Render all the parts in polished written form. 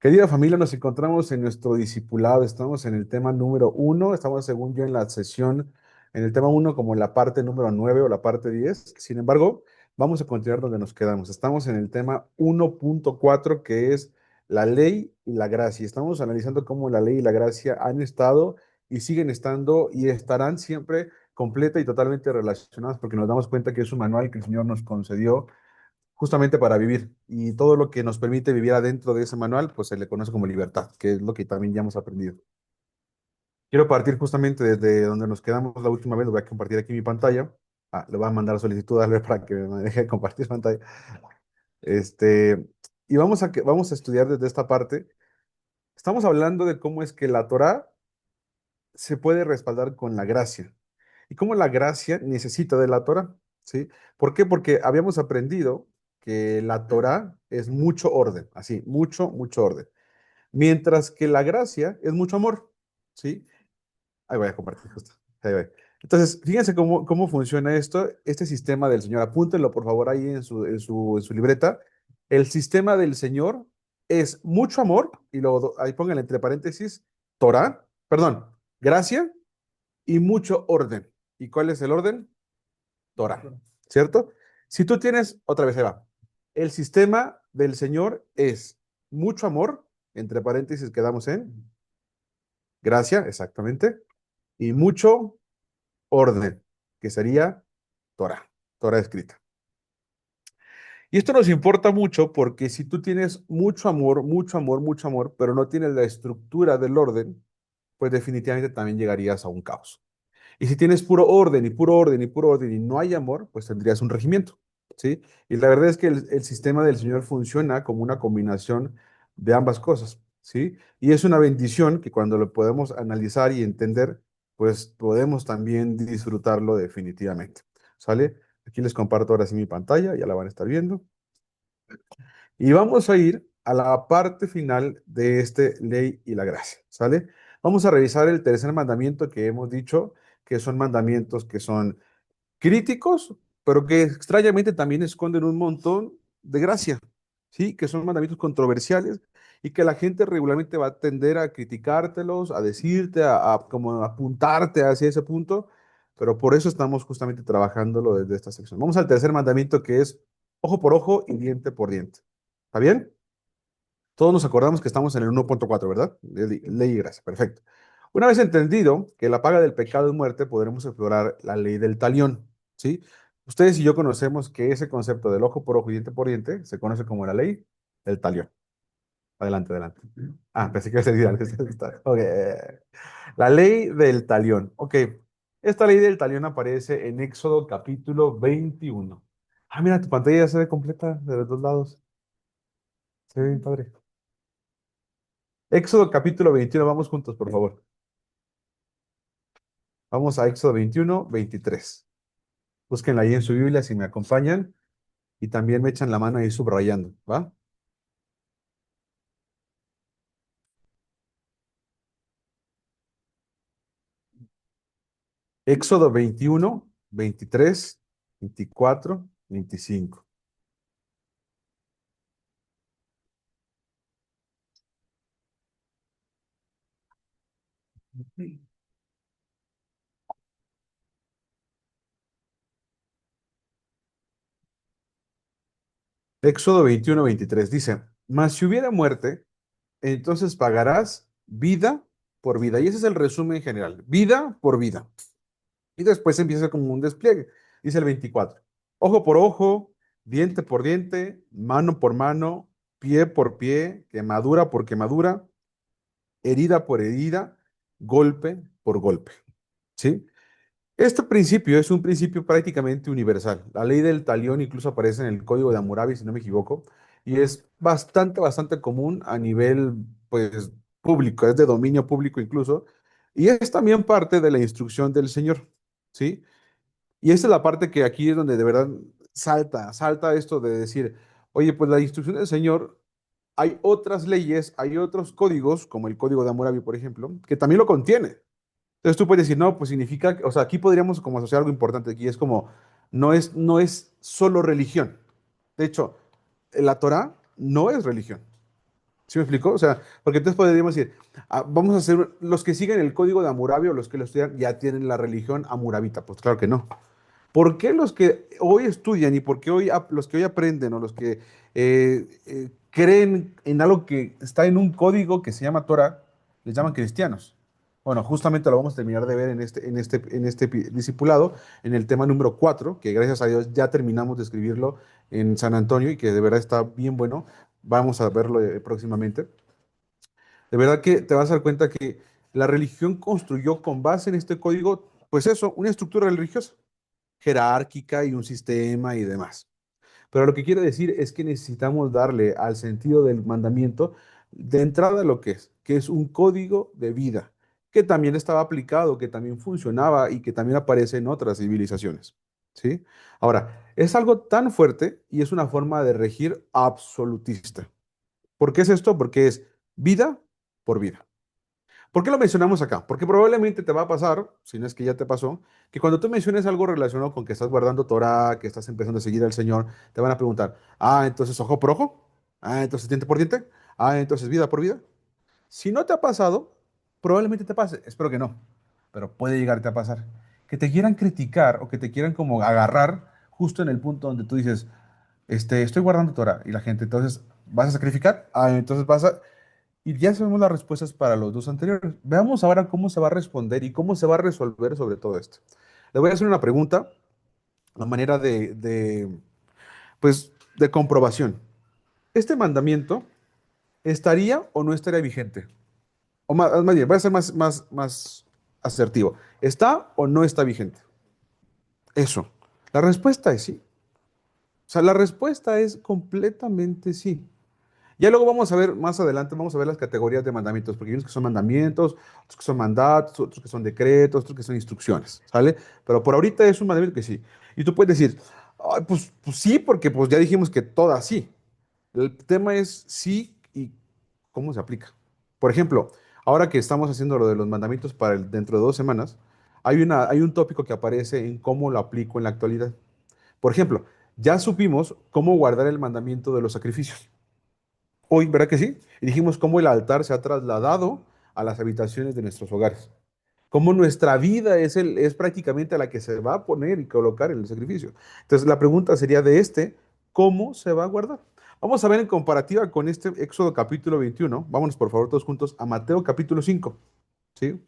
Querida familia, nos encontramos en nuestro discipulado, estamos en el tema número uno, estamos según yo en la sesión, en el tema uno como la parte número 9 o la parte 10. Sin embargo, vamos a continuar donde nos quedamos. Estamos en el tema 1.4 que es la ley y la gracia. Estamos analizando cómo la ley y la gracia han estado y siguen estando y estarán siempre completa y totalmente relacionadas porque nos damos cuenta que es un manual que el Señor nos concedió justamente para vivir. Y todo lo que nos permite vivir adentro de ese manual, pues se le conoce como libertad, que es lo que también ya hemos aprendido. Quiero partir justamente desde donde nos quedamos la última vez. Lo voy a compartir aquí mi pantalla. Le voy a mandar solicitud a Albert para que me deje compartir pantalla. Este, y vamos a estudiar desde esta parte. Estamos hablando de cómo es que la Torá se puede respaldar con la gracia y cómo la gracia necesita de la Torá, ¿sí? ¿Por qué? Porque habíamos aprendido que la Torá es mucho orden, así, mucho, mucho orden, mientras que la gracia es mucho amor, ¿sí? Ahí voy a compartir justo. Ahí voy. Entonces, fíjense cómo funciona esto, este sistema del Señor. Apúntenlo, por favor, ahí en su libreta. El sistema del Señor es mucho amor, y luego ahí pónganle entre paréntesis, Torah, perdón, gracia y mucho orden. ¿Y cuál es el orden? Torah, ¿cierto? Si tú tienes, otra vez ahí va, el sistema del Señor es mucho amor, entre paréntesis quedamos en gracia, exactamente, y mucho orden, que sería Torah, Torah escrita. Y esto nos importa mucho porque si tú tienes mucho amor, mucho amor, mucho amor, pero no tienes la estructura del orden, pues definitivamente también llegarías a un caos. Y si tienes puro orden y puro orden y puro orden y no hay amor, pues tendrías un regimiento, ¿sí? Y la verdad es que el sistema del Señor funciona como una combinación de ambas cosas, ¿sí? Y es una bendición que cuando lo podemos analizar y entender, pues podemos también disfrutarlo definitivamente, ¿sale? Aquí les comparto ahora sí mi pantalla, ya la van a estar viendo. Y vamos a ir a la parte final de este ley y la gracia, ¿sale? Vamos a revisar el tercer mandamiento que hemos dicho, que son mandamientos que son críticos, pero que extrañamente también esconden un montón de gracia, ¿sí? Que son mandamientos controversiales y que la gente regularmente va a tender a criticártelos, a decirte, como apuntarte hacia ese punto, pero por eso estamos justamente trabajándolo desde esta sección. Vamos al tercer mandamiento que es ojo por ojo y diente por diente. ¿Está bien? Todos nos acordamos que estamos en el 1.4, ¿verdad? Ley y gracia, perfecto. Una vez entendido que la paga del pecado es muerte, podremos explorar la ley del talión, ¿sí? Ustedes y yo conocemos que ese concepto del ojo por ojo y diente por diente se conoce como la ley del talión. Adelante, adelante. Pensé que ibas a decir algo. Ok. La ley del talión. Ok. Esta ley del talión aparece en Éxodo capítulo 21. Mira, tu pantalla ya se ve completa de los dos lados. Se ve bien padre. Éxodo capítulo 21, vamos juntos, por favor. Vamos a Éxodo 21, 23. Búsquenla ahí en su Biblia si me acompañan y también me echan la mano ahí subrayando, ¿va? Éxodo 21, 23, 24, 25. Éxodo 21, 23 dice, mas si hubiera muerte, entonces pagarás vida por vida. Y ese es el resumen general, vida por vida. Y después empieza como un despliegue. Dice el 24. Ojo por ojo, diente por diente, mano por mano, pie por pie, quemadura por quemadura, herida por herida, golpe por golpe. ¿Sí? Este principio es un principio prácticamente universal. La ley del talión incluso aparece en el Código de Hammurabi, si no me equivoco, y es bastante, bastante común a nivel, pues, público, es de dominio público incluso, y es también parte de la instrucción del Señor, ¿sí? Y esta es la parte que aquí es donde de verdad salta esto de decir, oye, pues la instrucción del Señor, hay otras leyes, hay otros códigos, como el Código de Hammurabi, por ejemplo, que también lo contiene. Entonces tú puedes decir, no, pues significa, o sea, aquí podríamos como asociar algo importante aquí, es como, no es solo religión. De hecho, la Torah no es religión, ¿Sí me explico? O sea, porque entonces podríamos decir, vamos a hacer, los que siguen el código de Hammurabi o los que lo estudian ya tienen la religión hammurabita. Pues claro que no. ¿Por qué los que hoy estudian y por qué hoy los que hoy aprenden o los que creen en algo que está en un código que se llama Torah, les llaman cristianos? Bueno, justamente lo vamos a terminar de ver en este discipulado, en el tema número 4, que gracias a Dios ya terminamos de escribirlo en San Antonio y que de verdad está bien bueno. Vamos a verlo próximamente. De verdad que te vas a dar cuenta que la religión construyó con base en este código, pues eso, una estructura religiosa jerárquica y un sistema y demás. Pero lo que quiere decir es que necesitamos darle al sentido del mandamiento de entrada lo que es un código de vida, que también estaba aplicado, que también funcionaba y que también aparece en otras civilizaciones. ¿Sí? Ahora, es algo tan fuerte y es una forma de regir absolutista. ¿Por qué es esto? Porque es vida por vida. ¿Por qué lo mencionamos acá? Porque probablemente te va a pasar, si no es que ya te pasó, que cuando tú menciones algo relacionado con que estás guardando Torah, que estás empezando a seguir al Señor, te van a preguntar, entonces ojo por ojo, entonces diente por diente, entonces vida por vida. Si no te ha pasado, probablemente te pase, espero que no, pero puede llegarte a pasar. Que te quieran criticar o que te quieran como agarrar justo en el punto donde tú dices, estoy guardando Torah y la gente, entonces, ¿vas a sacrificar? Entonces vas a... Y ya sabemos las respuestas para los dos anteriores. Veamos ahora cómo se va a responder y cómo se va a resolver sobre todo esto. Le voy a hacer una pregunta a manera pues, de comprobación. ¿Este mandamiento estaría o no estaría vigente? O más bien, voy a ser más asertivo. ¿Está o no está vigente? Eso. La respuesta es sí. O sea, la respuesta es completamente sí. Ya luego vamos a ver más adelante, vamos a ver las categorías de mandamientos, porque hay unos que son mandamientos, otros que son mandatos, otros que son decretos, otros que son instrucciones, ¿sale? Pero por ahorita es un mandamiento que sí. Y tú puedes decir, "Ay, pues sí, porque pues ya dijimos que todas sí. El tema es sí y cómo se aplica. Por ejemplo, ahora que estamos haciendo lo de los mandamientos para dentro de 2 semanas, hay un tópico que aparece en cómo lo aplico en la actualidad. Por ejemplo, ya supimos cómo guardar el mandamiento de los sacrificios. Hoy, ¿verdad que sí? Y dijimos cómo el altar se ha trasladado a las habitaciones de nuestros hogares. Cómo nuestra vida es prácticamente a la que se va a poner y colocar en el sacrificio. Entonces, la pregunta sería de ¿cómo se va a guardar? Vamos a ver en comparativa con este Éxodo capítulo 21. Vámonos, por favor, todos juntos a Mateo capítulo 5. ¿Sí?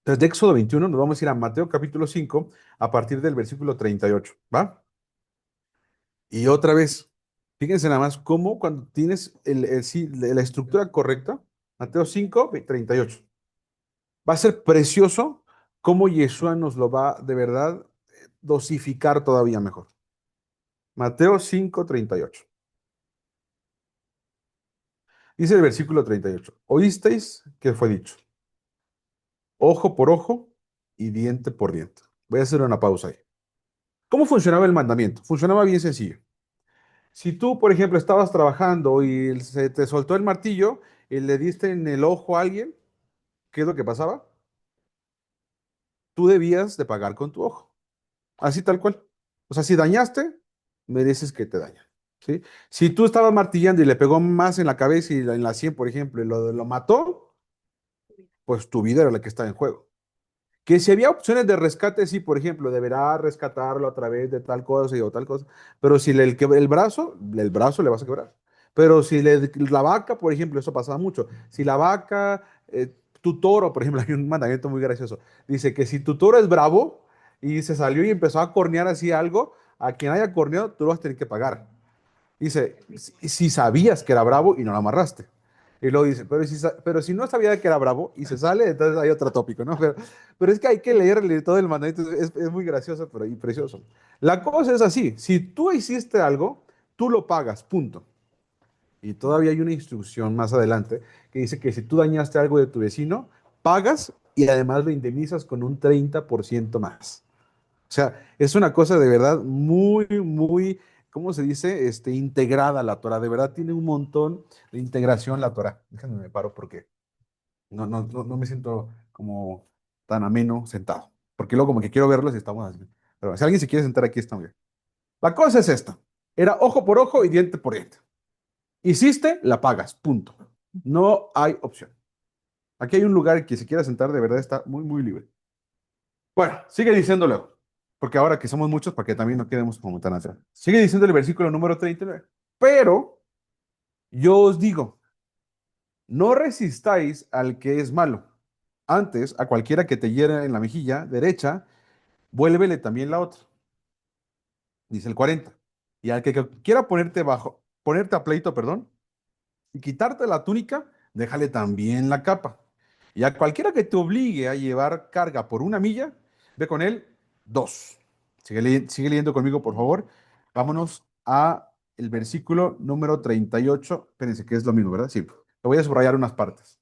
Entonces, de Éxodo 21 nos vamos a ir a Mateo capítulo 5 a partir del versículo 38. ¿Va? Y otra vez, fíjense nada más cómo cuando tienes sí, la estructura correcta, Mateo 5:38, va a ser precioso cómo Yeshua nos lo va de verdad dosificar todavía mejor. Mateo 5:38. Dice el versículo 38, oísteis que fue dicho, ojo por ojo y diente por diente. Voy a hacer una pausa ahí. ¿Cómo funcionaba el mandamiento? Funcionaba bien sencillo. Si tú, por ejemplo, estabas trabajando y se te soltó el martillo y le diste en el ojo a alguien, ¿qué es lo que pasaba? Tú debías de pagar con tu ojo, así tal cual. O sea, si dañaste, mereces que te dañen, ¿sí? Si tú estabas martillando y le pegó más en la cabeza y en la sien, por ejemplo, y lo mató, pues tu vida era la que estaba en juego. Que si había opciones de rescate, sí, por ejemplo, deberá rescatarlo a través de tal cosa y o tal cosa, pero si el brazo le vas a quebrar. Pero si la vaca, por ejemplo, eso pasaba mucho, si la vaca, tu toro, por ejemplo, hay un mandamiento muy gracioso, dice que si tu toro es bravo y se salió y empezó a cornear así algo, a quien haya corneado, tú lo vas a tener que pagar. Dice, si sabías que era bravo y no lo amarraste. Y luego dice, pero si no sabía que era bravo y se sale, entonces hay otro tópico, ¿no? Pero es que hay que leerle todo el mandamiento, es muy gracioso pero, y precioso. La cosa es así, si tú hiciste algo, tú lo pagas, punto. Y todavía hay una instrucción más adelante que dice que si tú dañaste algo de tu vecino, pagas y además lo indemnizas con un 30% más. O sea, es una cosa de verdad muy, ¿cómo se dice? Integrada la Torah. De verdad tiene un montón de integración la Torah. Déjame me paro porque no me siento como tan ameno sentado. Porque luego como que quiero verlos y estamos así. Pero si alguien se quiere sentar aquí, está muy bien. La cosa es esta. Era ojo por ojo y diente por diente. Hiciste, la pagas, punto. No hay opción. Aquí hay un lugar que si quiera sentar, de verdad está muy, muy libre. Bueno, sigue diciéndolo, porque ahora que somos muchos, para que también no quedemos como tan atrás. Sigue diciendo el versículo número 39. Pero yo os digo, no resistáis al que es malo. Antes, a cualquiera que te hiera en la mejilla derecha, vuélvele también la otra. Dice el 40. Y al que quiera ponerte a pleito, perdón, y quitarte la túnica, déjale también la capa. Y a cualquiera que te obligue a llevar carga por una milla, ve con él dos. Sigue leyendo conmigo, por favor. Vámonos a el versículo número 38. Espérense, que es lo mismo, ¿verdad? Sí. Lo voy a subrayar unas partes.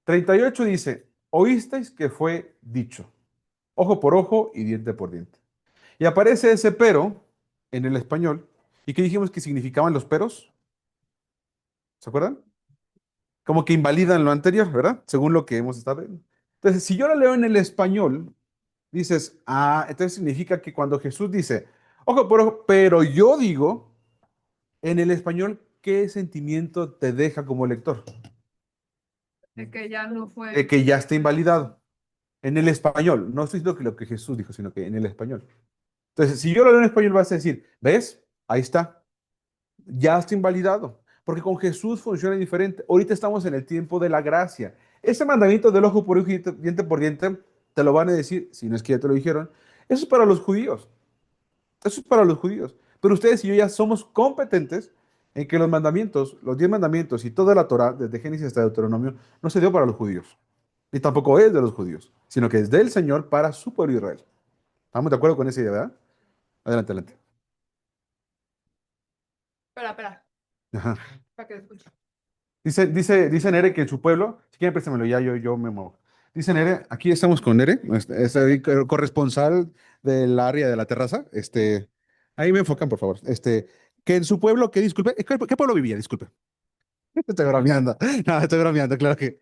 38 dice, oísteis que fue dicho, ojo por ojo y diente por diente. Y aparece ese pero en el español. ¿Y qué dijimos que significaban los peros? ¿Se acuerdan? Como que invalidan lo anterior, ¿verdad? Según lo que hemos estado viendo. Entonces, si yo lo leo en el español, dices, ah, entonces significa que cuando Jesús dice, ojo por ojo, pero yo digo, en el español, ¿qué sentimiento te deja como lector? De que ya no De fue. que ya está invalidado. En el español, no estoy diciendo que lo que Jesús dijo, sino que en el español. Entonces, si yo lo leo en español, vas a decir, ¿ves? Ahí está. Ya está invalidado, porque con Jesús funciona diferente. Ahorita estamos en el tiempo de la gracia. Ese mandamiento del ojo por ojo y diente por diente, te lo van a decir, si no es que ya te lo dijeron, eso es para los judíos, eso es para los judíos. Pero ustedes y yo ya somos competentes en que los mandamientos, los 10 mandamientos y toda la Torah, desde Génesis hasta Deuteronomio, no se dio para los judíos, ni tampoco es de los judíos, sino que es del Señor para su pueblo Israel. ¿Estamos de acuerdo con esa idea, verdad? Adelante, adelante. Espera, espera, Ajá. para que escuche. Dice Nere que en su pueblo, si quieren préstamelo ya, yo me muevo. Dice Nere, aquí estamos con Nere, es el corresponsal del área de la terraza. Ahí me enfocan, por favor. Que en su pueblo, que disculpe, ¿qué pueblo vivía? Disculpe. Estoy bromeando. No, estoy bromeando, claro que.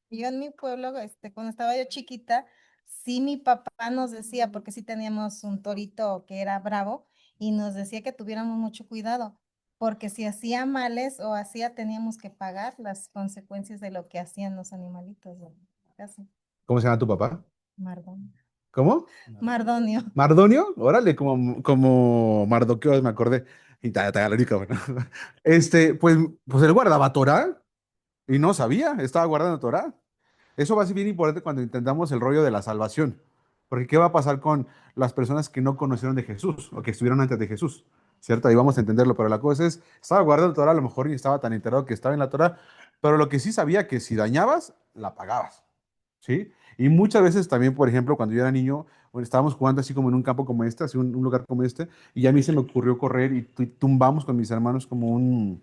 Yo en mi pueblo, cuando estaba yo chiquita, sí mi papá nos decía, porque sí teníamos un torito que era bravo, y nos decía que tuviéramos mucho cuidado, porque si hacía males o hacía, teníamos que pagar las consecuencias de lo que hacían los animalitos de la casa. ¿Cómo se llama tu papá? Mardonio. ¿Cómo? Mardonio. ¿Mardonio? Órale, como Mardoqueo, me acordé. Y ta, la única, bueno. Pues él guardaba Torah y no sabía, estaba guardando Torah. Eso va a ser bien importante cuando intentamos el rollo de la salvación. Porque ¿qué va a pasar con las personas que no conocieron de Jesús o que estuvieron antes de Jesús? ¿Cierto? Ahí vamos a entenderlo, pero la cosa es, estaba guardando Torah, a lo mejor ni estaba tan enterado que estaba en la Torah, pero lo que sí sabía que si dañabas, la pagabas. ¿Sí? Y muchas veces también, por ejemplo, cuando yo era niño, bueno, estábamos jugando así como en un campo como este, así un lugar como este, y a mí se me ocurrió correr y tumbamos con mis hermanos como un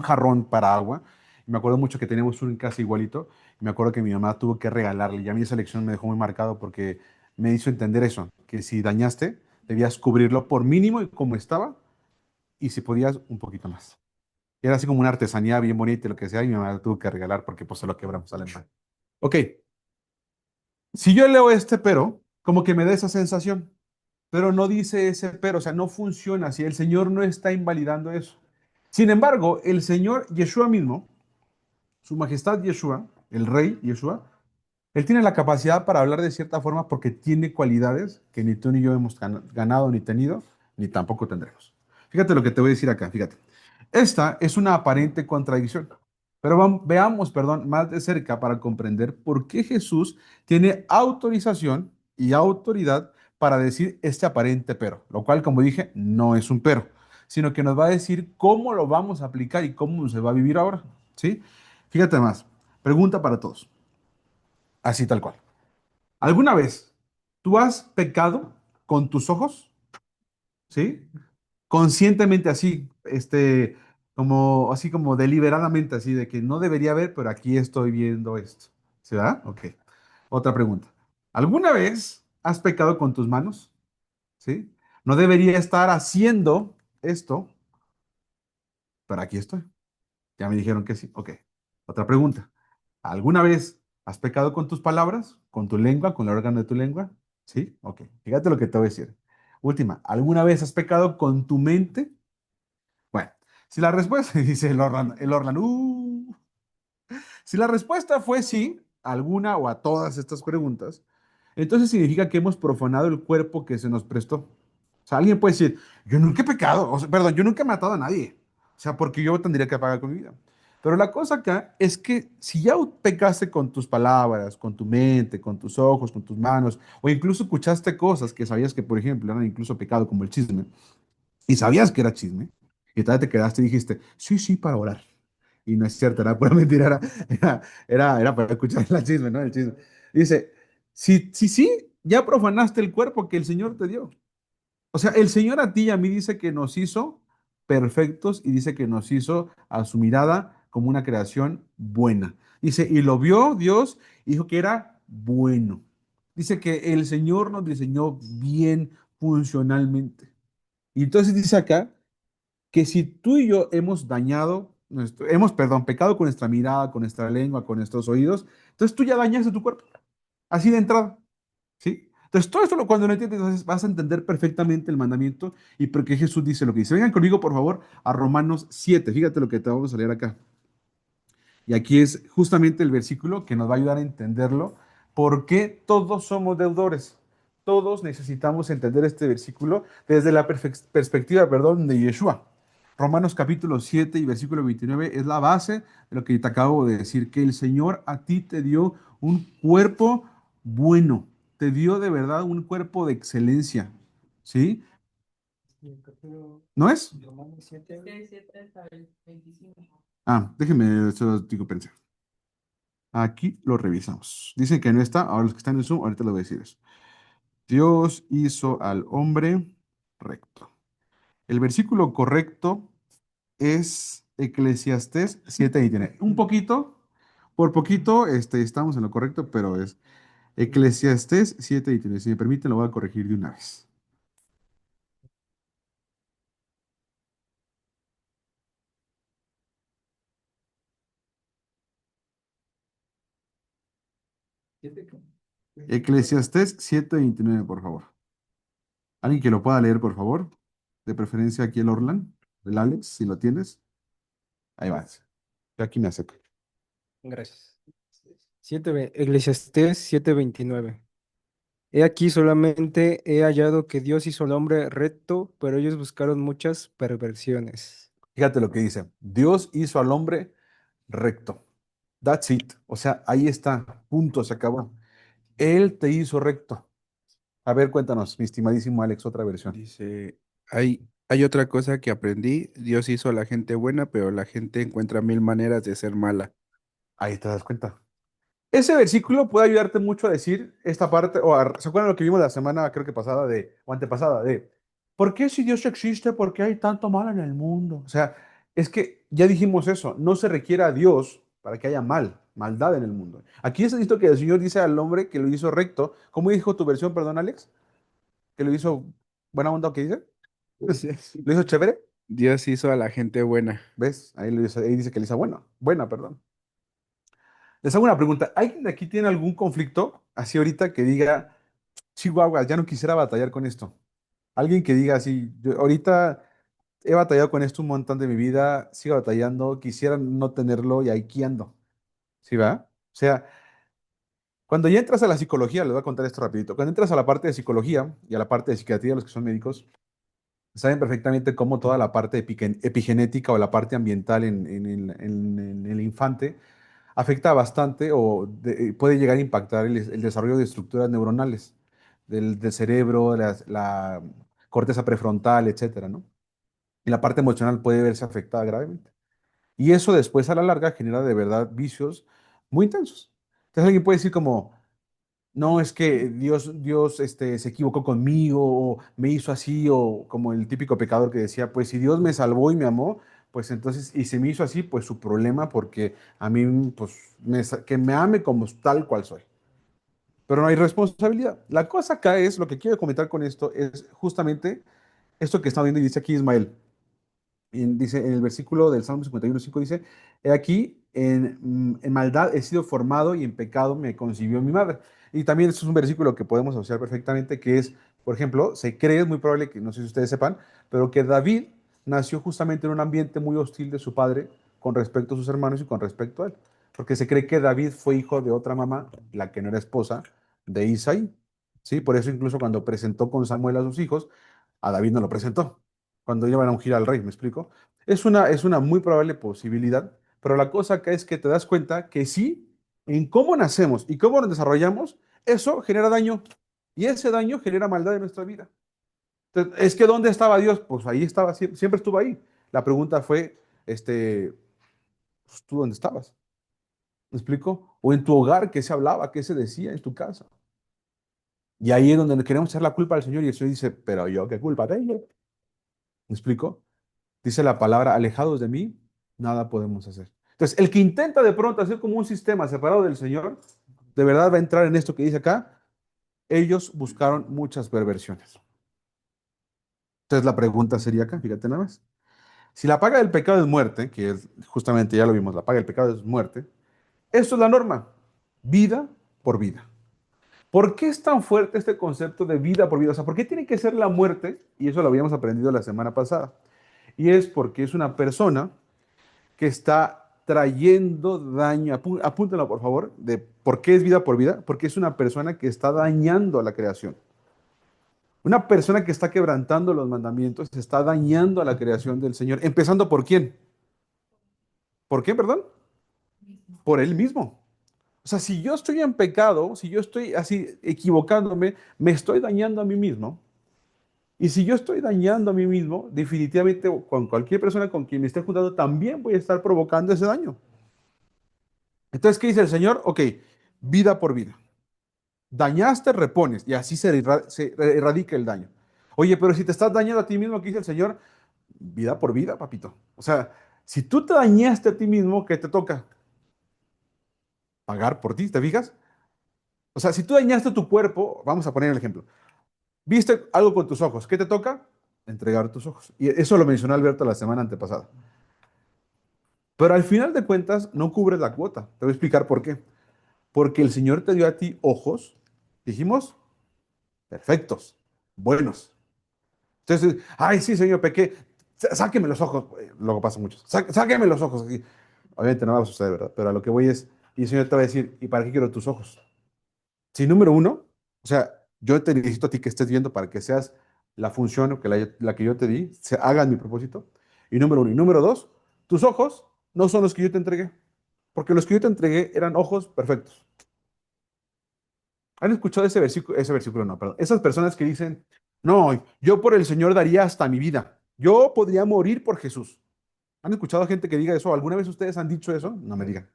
jarrón para agua. Y me acuerdo mucho que teníamos un casi igualito, y me acuerdo que mi mamá tuvo que regalarle, y a mí esa lección me dejó muy marcado porque me hizo entender eso, que si dañaste, debías cubrirlo por mínimo y como estaba, y si podías, un poquito más. Y era así como una artesanía bien bonita y lo que sea, y mi mamá la tuvo que regalar porque pues se lo quebramos al mal. Ok, si yo leo este pero, como que me da esa sensación, pero no dice ese pero, o sea, no funciona así. El Señor no está invalidando eso. Sin embargo, el Señor Yeshua mismo, su majestad Yeshua, el rey Yeshua, él tiene la capacidad para hablar de cierta forma porque tiene cualidades que ni tú ni yo hemos ganado ni tenido, ni tampoco tendremos. Fíjate lo que te voy a decir acá, fíjate. Esta es una aparente contradicción, pero veamos, perdón, más de cerca para comprender por qué Jesús tiene autorización y autoridad para decir este aparente pero, lo cual, como dije, no es un pero, sino que nos va a decir cómo lo vamos a aplicar y cómo se va a vivir ahora, ¿sí? Fíjate más, pregunta para todos, así tal cual. ¿Alguna vez tú has pecado con tus ojos? ¿Sí? Conscientemente así, como, así como deliberadamente, así de que no debería haber, pero aquí estoy viendo esto. ¿Se da? Ok. Otra pregunta. ¿Alguna vez has pecado con tus manos? ¿Sí? No debería estar haciendo esto, pero aquí estoy. Ya me dijeron que sí. Ok. Otra pregunta. ¿Alguna vez has pecado con tus palabras, con tu lengua, con el órgano de tu lengua? Sí. Ok. Fíjate lo que te voy a decir. Última. ¿Alguna vez has pecado con tu mente? Si la respuesta, dice el Orlan, si la respuesta fue sí, a alguna o a todas estas preguntas, entonces significa que hemos profanado el cuerpo que se nos prestó. O sea, alguien puede decir, yo nunca he pecado, o sea, perdón, yo nunca he matado a nadie. O sea, porque yo tendría que pagar con mi vida. Pero la cosa acá es que si ya pecaste con tus palabras, con tu mente, con tus ojos, con tus manos, o incluso escuchaste cosas que sabías que, por ejemplo, eran incluso pecado, como el chisme, y sabías que era chisme, y tal te quedaste y dijiste, sí, sí, para orar. Y no es cierto, era pura mentira, era para escuchar la chisme, ¿no? El chisme. Dice, sí, ya profanaste el cuerpo que el Señor te dio. O sea, el Señor a ti y a mí dice que nos hizo perfectos y dice que nos hizo a su mirada como una creación buena. Dice, y lo vio Dios y dijo que era bueno. Dice que el Señor nos diseñó bien funcionalmente. Y entonces dice acá que si tú y yo hemos dañado, perdón, pecado con nuestra mirada, con nuestra lengua, con nuestros oídos, entonces tú ya dañaste tu cuerpo, así de entrada, ¿sí? Entonces todo esto cuando lo entiendes, entonces vas a entender perfectamente el mandamiento y por qué Jesús dice lo que dice. Vengan conmigo, por favor, a Romanos 7. Fíjate lo que te vamos a leer acá. Y aquí es justamente el versículo que nos va a ayudar a entenderlo, porque todos somos deudores. Todos necesitamos entender este versículo desde la perspectiva, perdón, de Yeshua. Romanos capítulo 7 y versículo 29 es la base de lo que te acabo de decir, que el Señor a ti te dio un cuerpo bueno, te dio de verdad un cuerpo de excelencia, ¿sí? ¿No es? Déjeme, se lo digo, pensé. Aquí lo revisamos. Dicen que no está. Ahora los que están en Zoom, ahorita lo voy a decir eso. Dios hizo al hombre recto. El versículo correcto es Eclesiastés 7 y tiene un poquito, por poquito, estamos en lo correcto, pero es Eclesiastés 7 y tiene. Si me permite, lo voy a corregir de una vez. Eclesiastés 7:29, por favor. ¿Alguien que lo pueda leer, por favor? De preferencia aquí el Orlan, el Alex, si lo tienes. Ahí va. Yo aquí me acerco. Gracias. Eclesiastés 7:29. He aquí solamente he hallado que Dios hizo al hombre recto, pero ellos buscaron muchas perversiones. Fíjate lo que dice. Dios hizo al hombre recto. That's it. O sea, ahí está. Punto, se acabó. Él te hizo recto. A ver, cuéntanos, mi estimadísimo Alex, otra versión. Dice, hay otra cosa que aprendí, Dios hizo a la gente buena, pero la gente encuentra mil maneras de ser mala. Ahí te das cuenta. Ese versículo puede ayudarte mucho a decir esta parte, ¿se acuerdan lo que vimos la semana, creo que pasada, o antepasada, de ¿por qué si Dios existe, por qué hay tanto mal en el mundo? O sea, es que ya dijimos eso, no se requiere a Dios para que haya maldad en el mundo. Aquí es esto que el Señor dice al hombre que lo hizo recto. ¿Cómo dijo tu versión, perdón, Alex? ¿Que lo hizo buena onda o qué dice? ¿Lo hizo chévere? Dios hizo a la gente buena. ¿Ves? Ahí dice que lo hizo buena, perdón. Les hago una pregunta. ¿Alguien de aquí tiene algún conflicto así ahorita que diga, Chihuahua, ya no quisiera batallar con esto? Alguien que diga así, yo ahorita he batallado con esto un montón de mi vida, sigo batallando, quisiera no tenerlo y aquí ando. ¿Sí va? O sea, cuando ya entras a la psicología, les voy a contar esto rapidito, cuando entras a la parte de psicología y a la parte de psiquiatría, los que son médicos, saben perfectamente cómo toda la parte epigenética o la parte ambiental en el infante afecta bastante puede llegar a impactar el desarrollo de estructuras neuronales del cerebro, la corteza prefrontal, etcétera, ¿no? Y la parte emocional puede verse afectada gravemente. Y eso después a la larga genera de verdad vicios muy intensos. Entonces alguien puede decir como, no, es que Dios se equivocó conmigo o me hizo así o como el típico pecador que decía, pues si Dios me salvó y me amó, pues entonces, y se me hizo así, pues su problema porque a mí, pues, que me ame como tal cual soy. Pero no hay responsabilidad. La cosa acá es, lo que quiero comentar con esto es justamente esto que está viendo y dice aquí Ismael. Dice en el versículo del Salmo 51:5 dice, he aquí, en maldad he sido formado y en pecado me concibió mi madre. Y también esto es un versículo que podemos asociar perfectamente, que es, por ejemplo, se cree, es muy probable que, no sé si ustedes sepan, pero que David nació justamente en un ambiente muy hostil de su padre con respecto a sus hermanos y con respecto a él. Porque se cree que David fue hijo de otra mamá, la que no era esposa de Isaí. ¿Sí? Por eso incluso cuando presentó con Samuel a sus hijos, a David no lo presentó. Cuando iban a ungir al rey, ¿me explico? Es una muy probable posibilidad, pero la cosa acá es que te das cuenta que sí, en cómo nacemos y cómo nos desarrollamos, eso genera daño. Y ese daño genera maldad en nuestra vida. Entonces, es que ¿dónde estaba Dios? Pues ahí estaba, siempre estuvo ahí. La pregunta fue, pues, ¿tú dónde estabas? ¿Me explico? O en tu hogar, ¿qué se hablaba? ¿Qué se decía en tu casa? Y ahí es donde queremos echar la culpa al Señor y el Señor dice, pero yo, ¿qué culpa tengo? ¿Me explico? Dice la palabra, alejados de mí, nada podemos hacer. Entonces, el que intenta de pronto hacer como un sistema separado del Señor, de verdad va a entrar en esto que dice acá, ellos buscaron muchas perversiones. Entonces, la pregunta sería acá, fíjate nada más. Si la paga del pecado es muerte, que es justamente ya lo vimos, la paga del pecado es muerte, esto es la norma, vida por vida. ¿Por qué es tan fuerte este concepto de vida por vida? O sea, ¿por qué tiene que ser la muerte? Y eso lo habíamos aprendido la semana pasada. Y es porque es una persona que está trayendo daño, apúntenlo por favor, de por qué es vida por vida, porque es una persona que está dañando a la creación. Una persona que está quebrantando los mandamientos, está dañando a la creación del Señor, empezando por quién. ¿Por qué, perdón? Por él mismo. O sea, si yo estoy en pecado, si yo estoy así equivocándome, me estoy dañando a mí mismo. Y si yo estoy dañando a mí mismo, definitivamente con cualquier persona con quien me esté juntando, también voy a estar provocando ese daño. Entonces, ¿qué dice el Señor? Ok, vida por vida. Dañaste, repones, y así se erradica el daño. Oye, pero si te estás dañando a ti mismo, ¿qué dice el Señor? Vida por vida, papito. O sea, si tú te dañaste a ti mismo, ¿qué te toca? Pagar por ti, ¿te fijas? O sea, si tú dañaste tu cuerpo, vamos a poner el ejemplo. Viste algo con tus ojos, ¿qué te toca? Entregar tus ojos. Y eso lo mencionó Alberto la semana antepasada. Pero al final de cuentas, no cubres la cuota. Te voy a explicar por qué. Porque el Señor te dio a ti ojos, dijimos, perfectos, buenos. Entonces, ay, sí, Señor, pequé, sáqueme los ojos. Luego pasa mucho, sáqueme los ojos. Y obviamente no va a suceder, ¿verdad? Pero a lo que voy es, y el Señor te va a decir, ¿y para qué quiero tus ojos? Si número uno, o sea, yo te necesito a ti que estés viendo para que seas la función o que la que yo te di, se haga mi propósito. Y número uno. Y número dos, tus ojos no son los que yo te entregué, porque los que yo te entregué eran ojos perfectos. ¿Han escuchado ese versículo? No, perdón. Esas personas que dicen, no, yo por el Señor daría hasta mi vida. Yo podría morir por Jesús. ¿Han escuchado gente que diga eso? ¿Alguna vez ustedes han dicho eso? No me digan.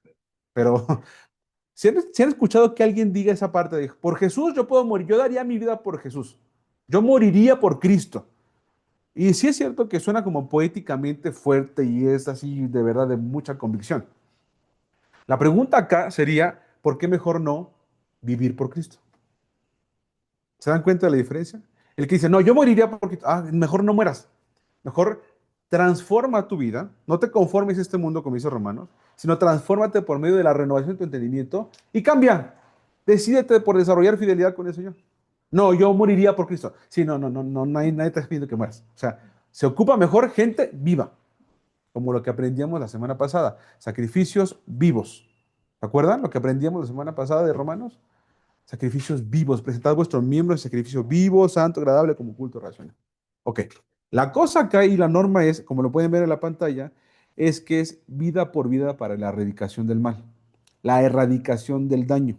Pero si han escuchado que alguien diga esa parte de, por Jesús yo puedo morir, yo daría mi vida por Jesús. Yo moriría por Cristo. Y sí es cierto que suena como poéticamente fuerte y es así de verdad de mucha convicción. La pregunta acá sería, ¿por qué mejor no vivir por Cristo? ¿Se dan cuenta de la diferencia? El que dice, no, yo moriría porque, mejor no mueras. Mejor transforma tu vida. No te conformes a este mundo, como dice Romanos, sino transfórmate por medio de la renovación de tu entendimiento y cambia. Decídete por desarrollar fidelidad con el Señor. No, yo moriría por Cristo. Sí, no, no, no, no, nadie te está pidiendo que mueras. O sea, se ocupa mejor gente viva, como lo que aprendíamos la semana pasada. Sacrificios vivos. ¿Se acuerdan lo que aprendíamos la semana pasada de Romanos? Sacrificios vivos. Presentad vuestros miembros en sacrificio vivo, santo, agradable, como culto racional. Ok. La cosa acá y la norma es, como lo pueden ver en la pantalla, es que es vida por vida para la erradicación del mal, la erradicación del daño.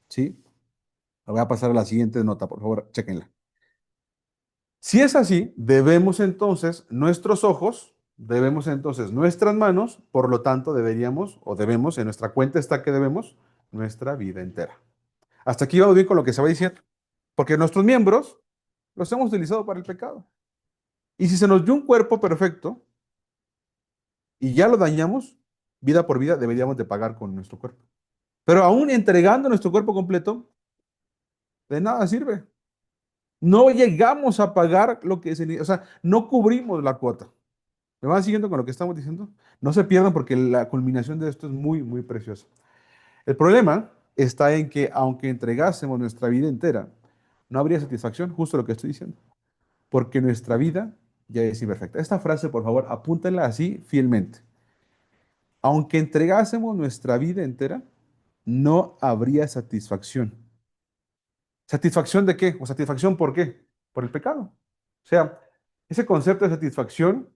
¿Sí? Lo voy a pasar a la siguiente nota, por favor, chéquenla. Si es así, debemos entonces nuestros ojos, debemos entonces nuestras manos, por lo tanto deberíamos o debemos, en nuestra cuenta está que debemos nuestra vida entera. Hasta aquí vamos bien con lo que se va diciendo. Porque nuestros miembros los hemos utilizado para el pecado. Y si se nos dio un cuerpo perfecto y ya lo dañamos, vida por vida deberíamos de pagar con nuestro cuerpo. Pero aún entregando nuestro cuerpo completo, de nada sirve. No llegamos a pagar lo que o sea, no cubrimos la cuota. ¿Me van siguiendo con lo que estamos diciendo? No se pierdan porque la culminación de esto es muy, muy preciosa. El problema está en que aunque entregásemos nuestra vida entera, no habría satisfacción, justo lo que estoy diciendo. Porque nuestra vida ya es imperfecta. Esta frase, por favor, apúntenla así fielmente. Aunque entregásemos nuestra vida entera, no habría satisfacción. ¿Satisfacción de qué? ¿O satisfacción por qué? Por el pecado. O sea, ese concepto de satisfacción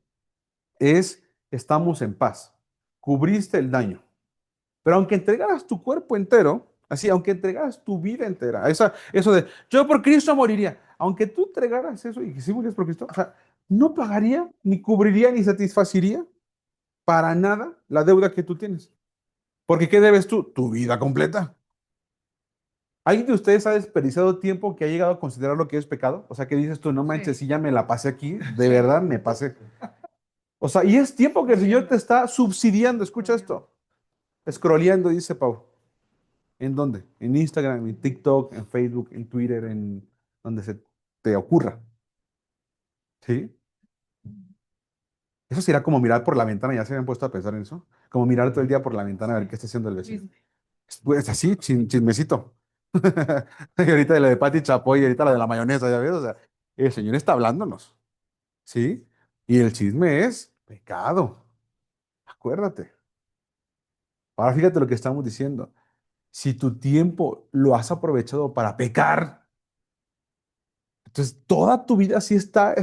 es estamos en paz. Cubriste el daño. Pero aunque entregaras tu cuerpo entero, así, aunque entregaras tu vida entera, eso de yo por Cristo moriría, aunque tú entregaras eso y que sí murieras por Cristo, o sea, no pagaría, ni cubriría, ni satisfaciría para nada la deuda que tú tienes. Porque ¿qué debes tú? Tu vida completa. ¿Alguien de ustedes ha desperdiciado tiempo que ha llegado a considerar lo que es pecado? O sea, que dices tú, no manches, Sí. si ya me la pasé aquí, de verdad me pasé. O sea, y es tiempo que el Señor te está subsidiando, escucha esto, scrolleando, dice Pau. ¿En dónde? En Instagram, en TikTok, en Facebook, en Twitter, en donde se te ocurra. ¿Sí? Eso será como mirar por la ventana, ya se habían puesto a pensar en eso. Como mirar todo el día por la ventana a ver qué está haciendo el vecino. Pues así, chismecito. Y ahorita la de Pati Chapoy, y ahorita la de la mayonesa, ya ves, o sea, el Señor está hablándonos. ¿Sí? Y el chisme es pecado. Acuérdate. Ahora fíjate lo que estamos diciendo. Si tu tiempo lo has aprovechado para pecar, entonces, toda tu vida sí está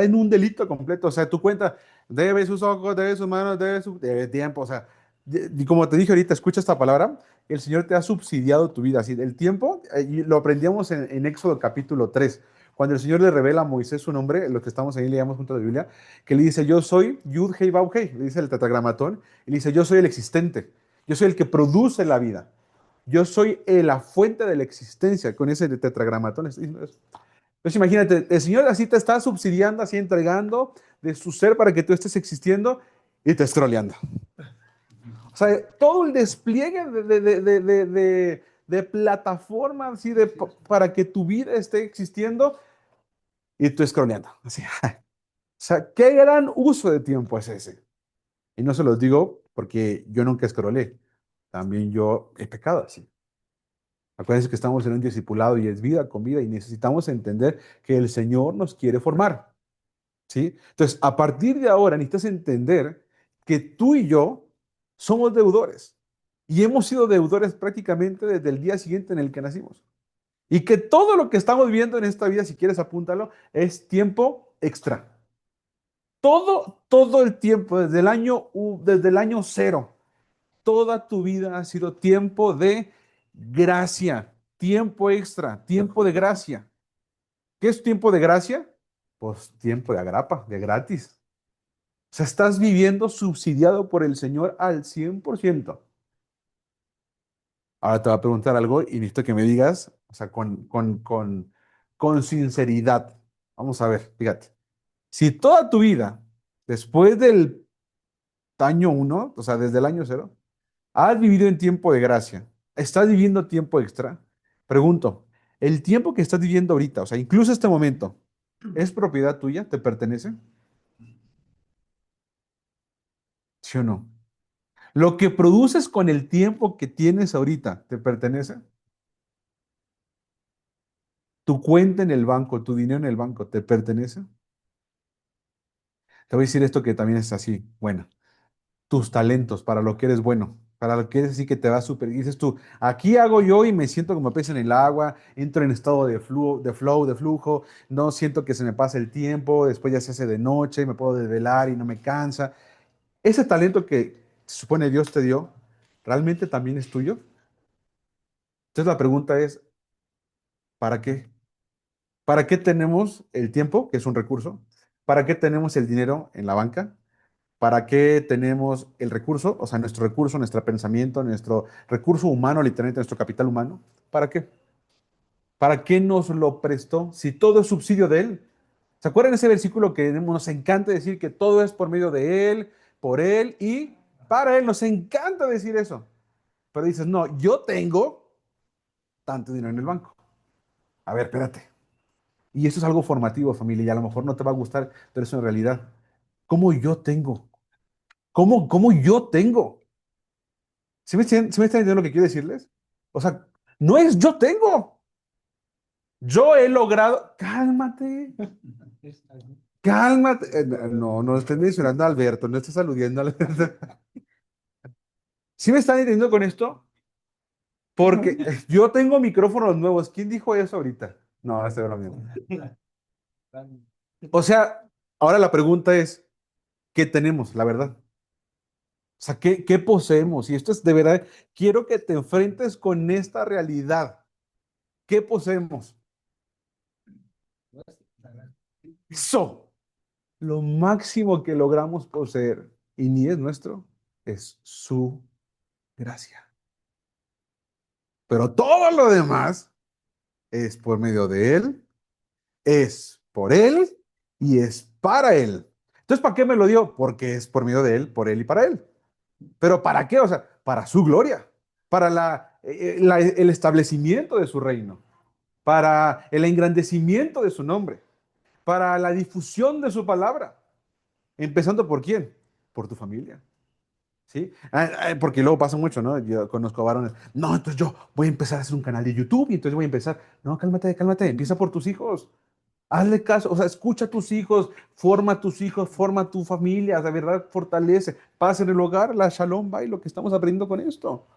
en un delito completo. O sea, tu cuenta debe sus ojos, debe sus manos, debe tiempo. O sea, y como te dije ahorita, escucha esta palabra, el Señor te ha subsidiado tu vida. Así, el tiempo, y lo aprendíamos en Éxodo capítulo 3 cuando el Señor le revela a Moisés su nombre, los que estamos ahí leíamos junto a la Biblia, que le dice, yo soy Yud Hei Vav Hei, le dice el tetragramatón, y le dice, yo soy el existente, yo soy el que produce la vida, yo soy la fuente de la existencia, con ese tetragramatón. Entonces imagínate, el Señor así te está subsidiando, así entregando de su ser para que tú estés existiendo y te scrolleando. O sea, todo el despliegue de plataforma así para que tu vida esté existiendo y tú scrolleando. Así. O sea, qué gran uso de tiempo es ese. Y no se los digo porque yo nunca scrollé. También yo he pecado así. Acuérdense que estamos en un discipulado y es vida con vida y necesitamos entender que el Señor nos quiere formar. ¿Sí? Entonces, a partir de ahora necesitas entender que tú y yo somos deudores y hemos sido deudores prácticamente desde el día siguiente en el que nacimos. Y que todo lo que estamos viviendo en esta vida, si quieres apúntalo, es tiempo extra. Todo el tiempo, desde el año cero, toda tu vida ha sido tiempo de gracia, tiempo extra, tiempo de gracia. ¿Qué es tiempo de gracia? Pues tiempo de agrapa, de gratis. O sea, estás viviendo subsidiado por el Señor al 100%. Ahora te voy a preguntar algo y necesito que me digas, o sea, con sinceridad. Vamos a ver, fíjate. Si toda tu vida, después del año uno, o sea, desde el año cero, has vivido en tiempo de gracia, estás viviendo tiempo extra, pregunto, ¿el tiempo que estás viviendo ahorita, o sea, incluso este momento, es propiedad tuya? ¿Te pertenece? ¿Sí o no? Lo que produces con el tiempo que tienes ahorita, ¿te pertenece? Tu cuenta en el banco, tu dinero en el banco, ¿te pertenece? Te voy a decir esto que también es así, bueno, tus talentos, para lo que eres bueno, para lo que eres así que te va súper. Y dices tú, aquí hago yo y me siento como pez en el agua, entro en estado de flujo, no siento que se me pase el tiempo, después ya se hace de noche, me puedo desvelar y no me cansa. Ese talento que se supone Dios te dio, ¿realmente también es tuyo? Entonces la pregunta es, ¿para qué? ¿Para qué tenemos el tiempo, que es un recurso? ¿Para qué tenemos el dinero en la banca? ¿Para qué tenemos el recurso? O sea, nuestro recurso, nuestro pensamiento, nuestro recurso humano, literalmente nuestro capital humano. ¿Para qué? ¿Para qué nos lo prestó si todo es subsidio de Él? ¿Se acuerdan ese versículo que nos encanta decir que todo es por medio de Él, por Él y para Él? Nos encanta decir eso. Pero dices, no, yo tengo tanto dinero en el banco. A ver, espérate. Y eso es algo formativo, familia, y a lo mejor no te va a gustar, pero es una realidad. ¿Cómo yo tengo? ¿Cómo yo tengo? ¿Se me está entendiendo lo que quiero decirles? O sea, no es yo tengo. Yo he logrado. Cálmate. Cálmate. No, no estés mencionando a Alberto, no estés aludiendo a Alberto. ¿Sí me están entendiendo con esto? Porque yo tengo micrófonos nuevos. ¿Quién dijo eso ahorita? No, estoy bromeando. O sea, ahora la pregunta es, ¿qué tenemos, la verdad? O sea, ¿qué poseemos? Y esto es de verdad, quiero que te enfrentes con esta realidad. ¿Qué poseemos? Eso, lo máximo que logramos poseer, y ni es nuestro, es su gracia. Pero todo lo demás es por medio de Él, es por Él y es para Él. Entonces, ¿para qué me lo dio? Porque es por medio de Él, por Él y para Él. ¿Pero para qué? O sea, para su gloria, para el establecimiento de su reino, para el engrandecimiento de su nombre, para la difusión de su palabra. Empezando por quién? Por tu familia. ¿Sí? Porque luego pasa mucho, ¿no? Yo conozco varones. No, entonces yo voy a empezar a hacer un canal de YouTube y entonces voy a empezar. No, cálmate, cálmate. Empieza por tus hijos. Hazle caso, o sea, escucha a tus hijos, forma tu familia, de verdad, fortalece. Paz en el hogar, la shalom, y lo que estamos aprendiendo con esto. O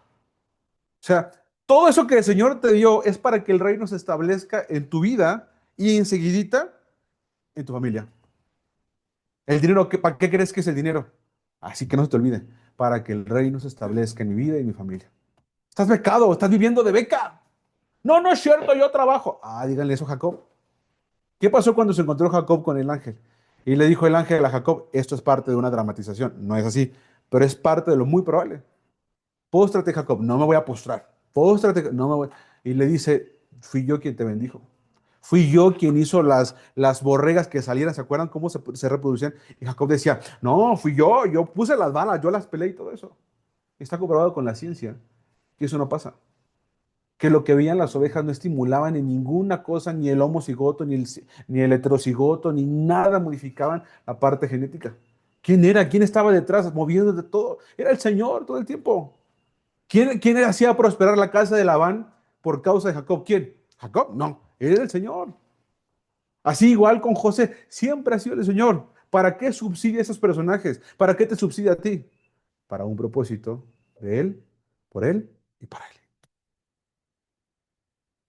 sea, todo eso que el Señor te dio es para que el reino se establezca en tu vida y enseguidita en tu familia. El dinero, ¿para qué crees que es el dinero? Así que no se te olvide, para que el reino se establezca en mi vida y en mi familia. Estás becado, estás viviendo de beca. No, no es cierto, yo trabajo. Ah, díganle eso a Jacob. ¿Qué pasó cuando se encontró Jacob con el ángel? Y le dijo el ángel a Jacob, esto es parte de una dramatización, no es así, pero es parte de lo muy probable. Póstrate, Jacob, no me voy a postrar. Póstrate, no me voy. Y le dice, fui yo quien te bendijo. Fui yo quien hizo las borregas que salieran, ¿se acuerdan cómo se reproducían? Y Jacob decía, no, fui yo puse las balas, yo las peleé y todo eso. Está comprobado con la ciencia que eso no pasa. Que lo que veían las ovejas no estimulaban en ninguna cosa, ni el homocigoto, ni el heterocigoto, ni nada modificaban la parte genética. ¿Quién era? ¿Quién estaba detrás, moviendo de todo? Era el Señor todo el tiempo. ¿Quién hacía prosperar la casa de Labán por causa de Jacob? ¿Quién? Jacob, no, era el Señor. Así igual con José, siempre ha sido el Señor. ¿Para qué subsidia a esos personajes? ¿Para qué te subsidia a ti? Para un propósito de Él y para Él.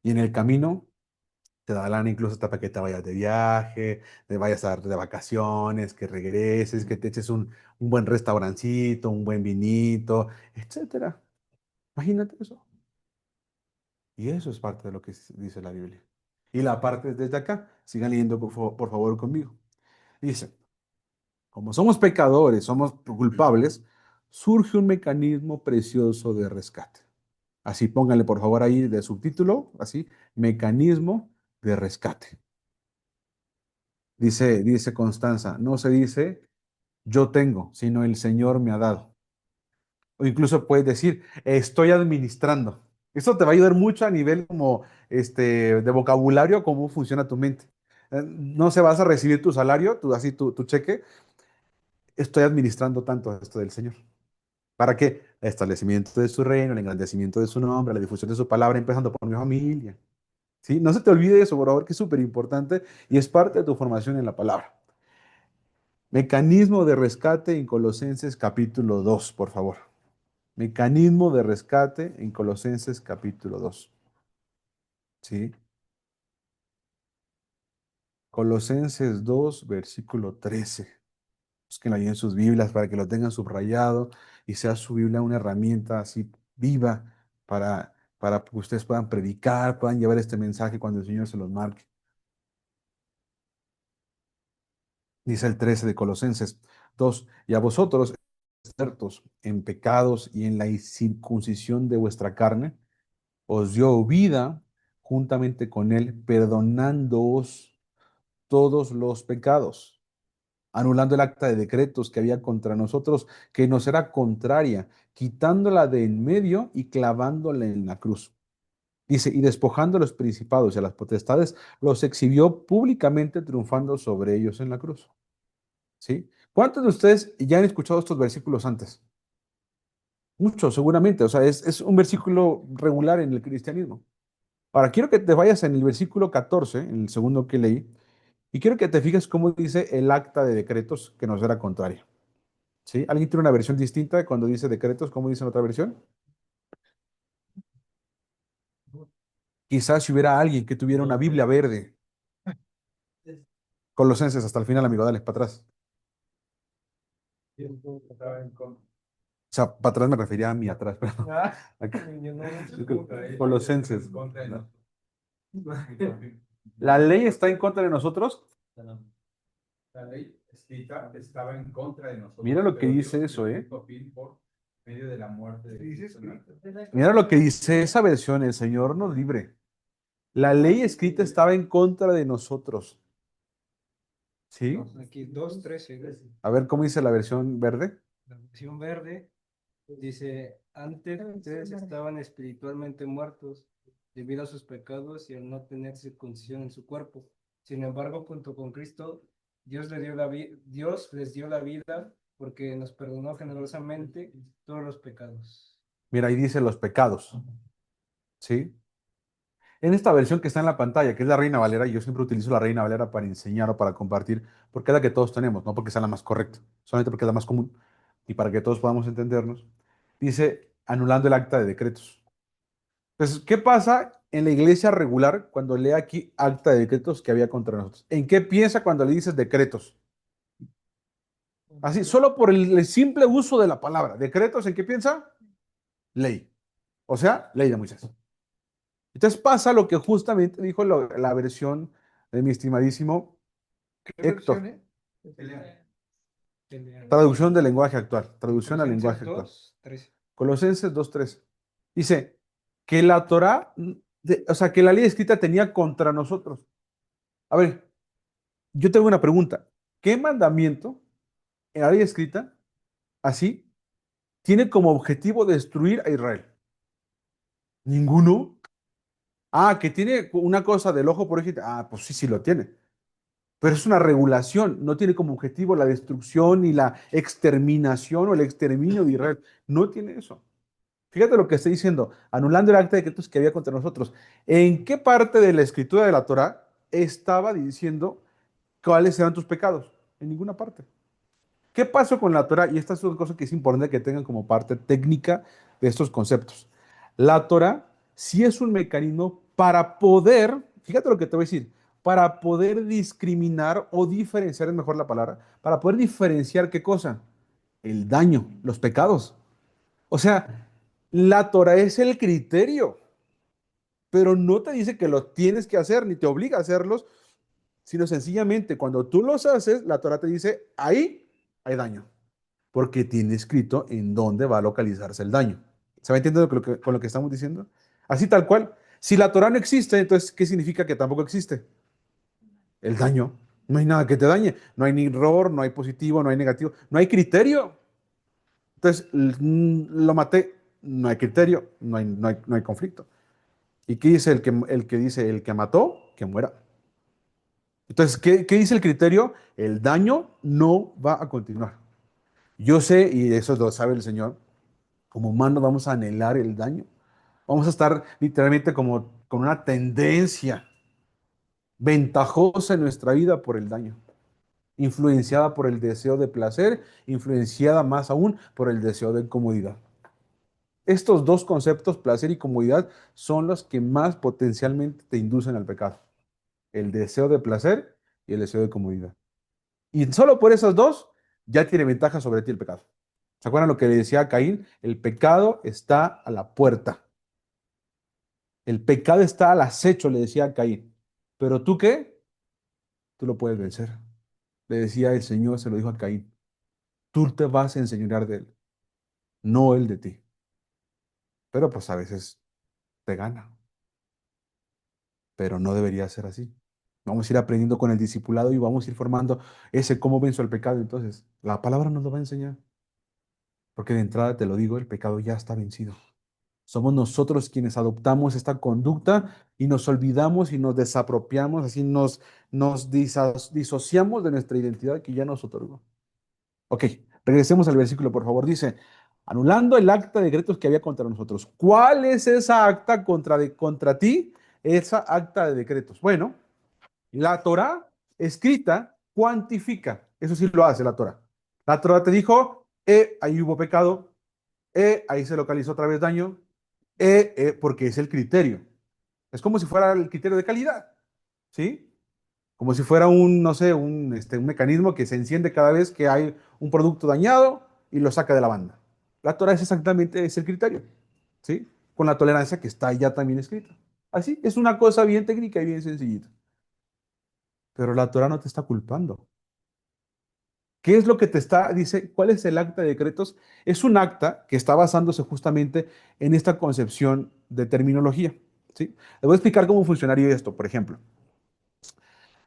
Y en el camino te da lana incluso hasta para que te vayas de viaje, te vayas a dar de vacaciones, que regreses, que te eches un buen restaurancito, un buen vinito, etcétera. Imagínate eso. Y eso es parte de lo que dice la Biblia. Y la parte desde acá, sigan leyendo por favor conmigo. Dice, como somos pecadores, somos culpables, surge un mecanismo precioso de rescate. Así pónganle por favor ahí de subtítulo, así, mecanismo de rescate. Dice Constanza, no se dice yo tengo, sino el Señor me ha dado. O incluso puedes decir, estoy administrando. Esto te va a ayudar mucho a nivel como de vocabulario, cómo funciona tu mente. No se vas a recibir tu salario, tu cheque. Estoy administrando tanto esto del Señor. ¿Para qué? El establecimiento de su reino, el engrandecimiento de su nombre, la difusión de su palabra, empezando por mi familia. ¿Sí? No se te olvide eso, por favor, que es súper importante y es parte de tu formación en la palabra. Mecanismo de rescate en Colosenses capítulo 2, por favor. Mecanismo de rescate en Colosenses capítulo 2. ¿Sí? Colosenses 2, versículo 13. Busquen ahí en sus Biblias para que lo tengan subrayado y sea su Biblia una herramienta así viva para que ustedes puedan predicar, puedan llevar este mensaje cuando el Señor se los marque. Dice el 13 de Colosenses 2, y a vosotros, expertos en pecados y en la circuncisión de vuestra carne, os dio vida juntamente con él, perdonándoos todos los pecados, anulando el acta de decretos que había contra nosotros, que nos era contraria, quitándola de en medio y clavándola en la cruz. Dice, y despojando a los principados y a las potestades, los exhibió públicamente, triunfando sobre ellos en la cruz. ¿Sí? ¿Cuántos de ustedes ya han escuchado estos versículos antes? Muchos, seguramente. O sea, es un versículo regular en el cristianismo. Ahora, quiero que te vayas en el versículo 14, en el segundo que leí, Y quiero que te fijes cómo dice el acta de decretos que nos era contraria. ¿Sí? ¿Alguien tiene una versión distinta cuando dice decretos? ¿Cómo dice en otra versión? Quizás si hubiera alguien que tuviera una Biblia verde. Colosenses hasta el final, amigo, dale, para atrás. O sea, para atrás me refería a mí atrás, pero acá. Colosenses. ¿La ley está en contra de nosotros? La ley escrita estaba en contra de nosotros. Mira lo que pero dice Dios eso, le ¿eh? puso fin por medio de la muerte de Cristo. Mira lo que dice esa versión, el Señor nos libre. La ley escrita estaba en contra de nosotros. ¿Sí? Aquí 2:13. A ver cómo dice la versión verde. La versión verde dice, antes ustedes estaban espiritualmente muertos debido a sus pecados y al no tener circuncisión en su cuerpo. Sin embargo, junto con Cristo, Dios les dio la vida porque nos perdonó generosamente todos los pecados. Mira, ahí dice los pecados. ¿Sí? En esta versión que está en la pantalla, que es la Reina Valera, y yo siempre utilizo la Reina Valera para enseñar o para compartir, porque es la que todos tenemos, no porque sea la más correcta, solamente porque es la más común y para que todos podamos entendernos. Dice, anulando el acta de decretos. Entonces, ¿qué pasa en la iglesia regular cuando lee aquí acta de decretos que había contra nosotros? ¿En qué piensa cuando le dices decretos? Así, solo por el simple uso de la palabra. ¿Decretos en qué piensa? Ley. O sea, ley de Moisés. Entonces pasa lo que justamente dijo la versión de mi estimadísimo Héctor. Traducción del lenguaje actual. Traducción al lenguaje actual. 2:13. Colosenses 2:13. Dice que la Torá, o sea, que la ley escrita tenía contra nosotros. A ver, yo tengo una pregunta. ¿Qué mandamiento en la ley escrita, así, tiene como objetivo destruir a Israel? ¿Ninguno? Ah, que tiene una cosa del ojo por ojo. Ah, pues sí, sí lo tiene. Pero es una regulación, no tiene como objetivo la destrucción ni la exterminación o el exterminio de Israel. No tiene eso. Fíjate lo que está diciendo, anulando el acta de decretos que había contra nosotros. ¿En qué parte de la escritura de la Torá estaba diciendo cuáles eran tus pecados? En ninguna parte. ¿Qué pasó con la Torah? Y esta es una cosa que es importante que tengan como parte técnica de estos conceptos. La Torah sí es un mecanismo para poder, fíjate lo que te voy a decir, para poder discriminar o diferenciar, es mejor la palabra, para poder diferenciar qué cosa? El daño, los pecados. O sea, la Torah es el criterio, pero no te dice que lo tienes que hacer ni te obliga a hacerlos, sino sencillamente cuando tú los haces, la Torah te dice, ahí hay daño porque tiene escrito en dónde va a localizarse el daño. ¿Se va entendiendo con lo que estamos diciendo? Así tal cual. Si la Torah no existe, entonces, ¿qué significa que tampoco existe? El daño. No hay nada que te dañe. No hay ni error, no hay positivo, no hay negativo, no hay criterio. Entonces, lo maté, no hay criterio, no hay conflicto. ¿Y qué dice el que dice el que mató? Que muera. Entonces, ¿qué dice el criterio? El daño no va a continuar. Yo sé, y eso lo sabe el Señor, como humanos vamos a anhelar el daño. Vamos a estar literalmente como con una tendencia ventajosa en nuestra vida por el daño, influenciada por el deseo de placer, influenciada más aún por el deseo de comodidad. Estos dos conceptos, placer y comodidad, son los que más potencialmente te inducen al pecado. El deseo de placer y el deseo de comodidad. Y solo por esos dos ya tiene ventaja sobre ti el pecado. ¿Se acuerdan lo que le decía a Caín? El pecado está a la puerta. El pecado está al acecho, le decía a Caín. ¿Pero tú qué? Tú lo puedes vencer. Le decía el Señor, se lo dijo a Caín. Tú te vas a enseñorear de él, no él de ti. Pero pues a veces te gana. Pero no debería ser así. Vamos a ir aprendiendo con el discipulado y vamos a ir formando ese cómo venzo el pecado. Entonces, la palabra nos lo va a enseñar. Porque de entrada te lo digo, el pecado ya está vencido. Somos nosotros quienes adoptamos esta conducta y nos olvidamos y nos desapropiamos, así nos disociamos de nuestra identidad que ya nos otorgó. Ok, regresemos al versículo, por favor. Dice, anulando el acta de decretos que había contra nosotros. ¿Cuál es esa acta contra ti? Esa acta de decretos. Bueno, la Torá escrita cuantifica. Eso sí lo hace la Torah. La Torah te dijo, ahí hubo pecado, ahí se localizó otra vez daño, porque es el criterio. Es como si fuera el criterio de calidad, ¿sí? Como si fuera un, no sé, un mecanismo que se enciende cada vez que hay un producto dañado y lo saca de la banda. La Torah es exactamente ese criterio, ¿sí? Con la tolerancia que está ya también escrita. Así, es una cosa bien técnica y bien sencillita. Pero la Torah no te está culpando. ¿Qué es lo que te está, dice, cuál es el acta de decretos? Es un acta que está basándose justamente en esta concepción de terminología, ¿sí? Le voy a explicar cómo funcionaría esto, por ejemplo.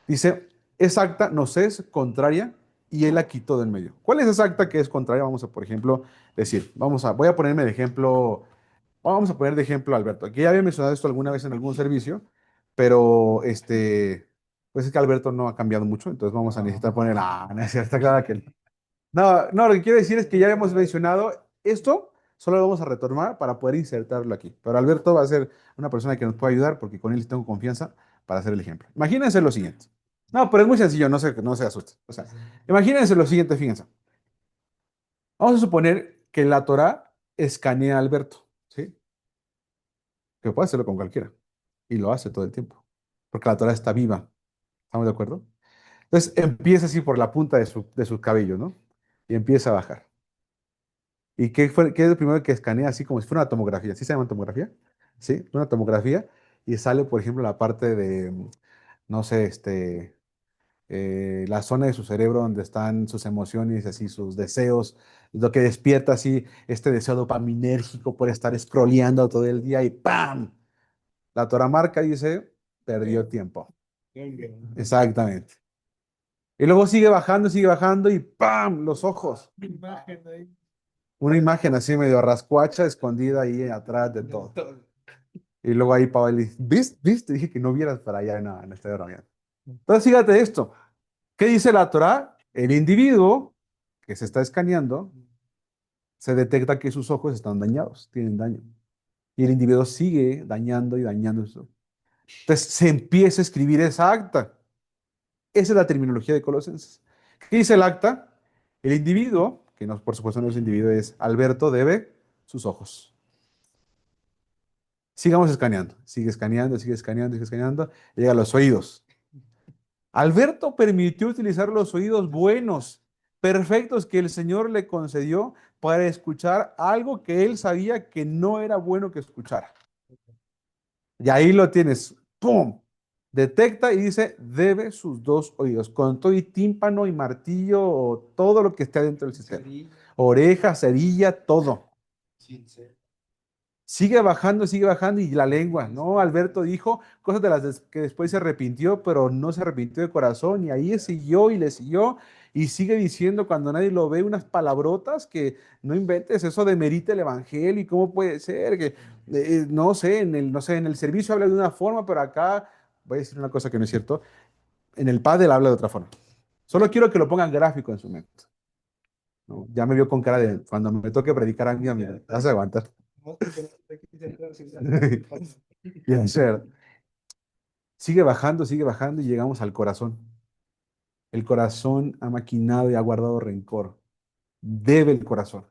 Dice, esa acta nos es contraria y él la quitó del medio. ¿Cuál es esa acta que es contraria? Vamos a, por ejemplo, decir, voy a ponerme de ejemplo, vamos a poner de ejemplo a Alberto. Aquí ya había mencionado esto alguna vez en algún servicio, pero pues es que Alberto no ha cambiado mucho, entonces vamos a necesitar poner, no es cierto, claro que no. No, no, lo que quiero decir es que ya habíamos mencionado esto, solo lo vamos a retomar para poder insertarlo aquí. Pero Alberto va a ser una persona que nos puede ayudar porque con él sí tengo confianza para hacer el ejemplo. Imagínense lo siguiente. No, pero es muy sencillo, no se asusten. O sea, imagínense lo siguiente, fíjense. Vamos a suponer que la Torah escanea a Alberto, ¿sí? Que puede hacerlo con cualquiera. Y lo hace todo el tiempo. Porque la Torah está viva. ¿Estamos de acuerdo? Entonces empieza así por la punta de su cabello, ¿no? Y empieza a bajar. ¿Y qué es lo primero que escanea así como si fuera una tomografía? ¿Sí se llama tomografía? Sí, una tomografía. Y sale, por ejemplo, la parte de, no sé, la zona de su cerebro donde están sus emociones, así sus deseos, lo que despierta así este deseo dopaminérgico por estar scrolleando todo el día y ¡pam! La toramarca dice, perdió tiempo. Exactamente. Y luego sigue bajando y ¡pam! Los ojos. Una imagen así medio rascuacha, escondida ahí atrás de todo. Y luego ahí Pablo dice, ¿viste? ¿Viste? Dije que no vieras para allá. No, no estoy bromeando. Entonces fíjate esto. ¿Qué dice la Torah? El individuo que se está escaneando se detecta que sus ojos están dañados, tienen daño. Y el individuo sigue dañando y dañando eso. Entonces se empieza a escribir esa acta. Esa es la terminología de Colosenses. ¿Qué dice el acta? El individuo, que no, por supuesto no es individuo, es Alberto, debe sus ojos. Sigamos escaneando, sigue escaneando, sigue escaneando, llega a los oídos. Alberto permitió utilizar los oídos buenos, perfectos que el Señor le concedió para escuchar algo que él sabía que no era bueno que escuchara. Y ahí lo tienes, ¡pum! Detecta y dice, debe sus dos oídos, con todo y tímpano y martillo o todo lo que esté dentro del sistema. Oreja, cerilla, todo. Sigue bajando y la lengua, ¿no? Alberto dijo cosas de las que después se arrepintió, pero no se arrepintió de corazón y ahí siguió y le siguió y sigue diciendo cuando nadie lo ve unas palabrotas que no inventes, eso demerita el evangelio y cómo puede ser que, no sé, en el servicio habla de una forma, pero acá voy a decir una cosa que no es cierto, en el Padre habla de otra forma. Solo quiero que lo pongan gráfico en su mente, ¿no? Ya me vio con cara de, cuando me toque predicar a mí, vas a aguantar. Y hacer. Sigue bajando y llegamos al corazón. El corazón ha maquinado y ha guardado rencor. Debe el corazón.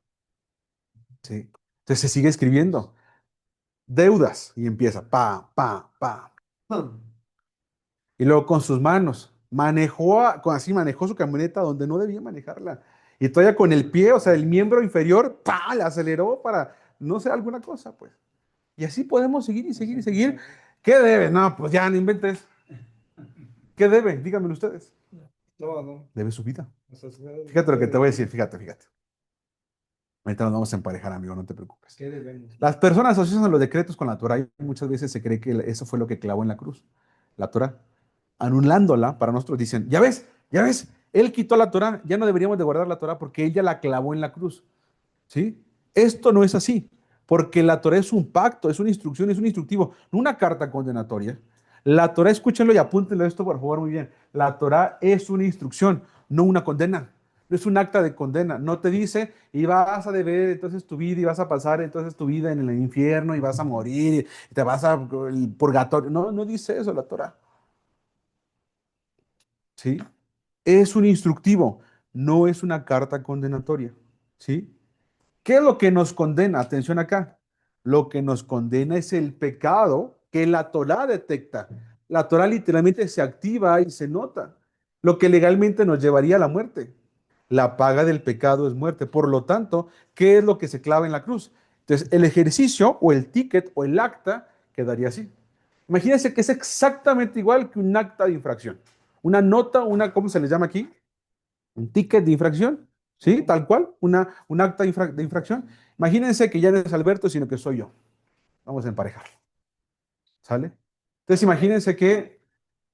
¿Sí? Entonces se sigue escribiendo. Deudas. Y empieza. Pa, pa, pa. Y luego con sus manos. Así manejó su camioneta donde no debía manejarla. Y todavía con el pie, o sea, el miembro inferior, pa, le aceleró para, no sé, alguna cosa, pues. Y así podemos seguir y seguir y seguir. ¿Qué debe? No, pues ya no inventes. ¿Qué debe? Díganmelo ustedes. Todo. Debe su vida. O sea, Fíjate lo que te voy a decir, fíjate. Ahorita nos vamos a emparejar, amigo, no te preocupes. ¿Qué debemos? Las personas asocian los decretos con la Torah y muchas veces se cree que eso fue lo que clavó en la cruz, la Torah. Anulándola, para nosotros dicen, ya ves, él quitó la Torah, ya no deberíamos de guardar la Torah porque ella la clavó en la cruz. ¿Sí? Esto no es así, porque la Torah es un pacto, es una instrucción, es un instructivo, no una carta condenatoria. La Torah, escúchenlo y apúntenlo esto por favor muy bien. La Torah es una instrucción, no una condena. No es un acta de condena. No te dice y vas a deber entonces tu vida y vas a pasar entonces tu vida en el infierno y vas a morir y te vas al purgatorio. No, no dice eso la Torah. ¿sí? Es un instructivo, no es una carta condenatoria, ¿sí? ¿Qué es lo que nos condena? Atención acá. Lo que nos condena es el pecado que la Torá detecta. La Torá literalmente se activa y se nota. Lo que legalmente nos llevaría a la muerte. La paga del pecado es muerte. Por lo tanto, ¿qué es lo que se clava en la cruz? Entonces, el ejercicio o el ticket o el acta quedaría así. Imagínense que es exactamente igual que un acta de infracción. Una nota, ¿cómo se le llama aquí? Un ticket de infracción, ¿sí? Tal cual, un acta de infracción. Imagínense que ya no es Alberto, sino que soy yo. Vamos a emparejar, ¿sale? Entonces imagínense que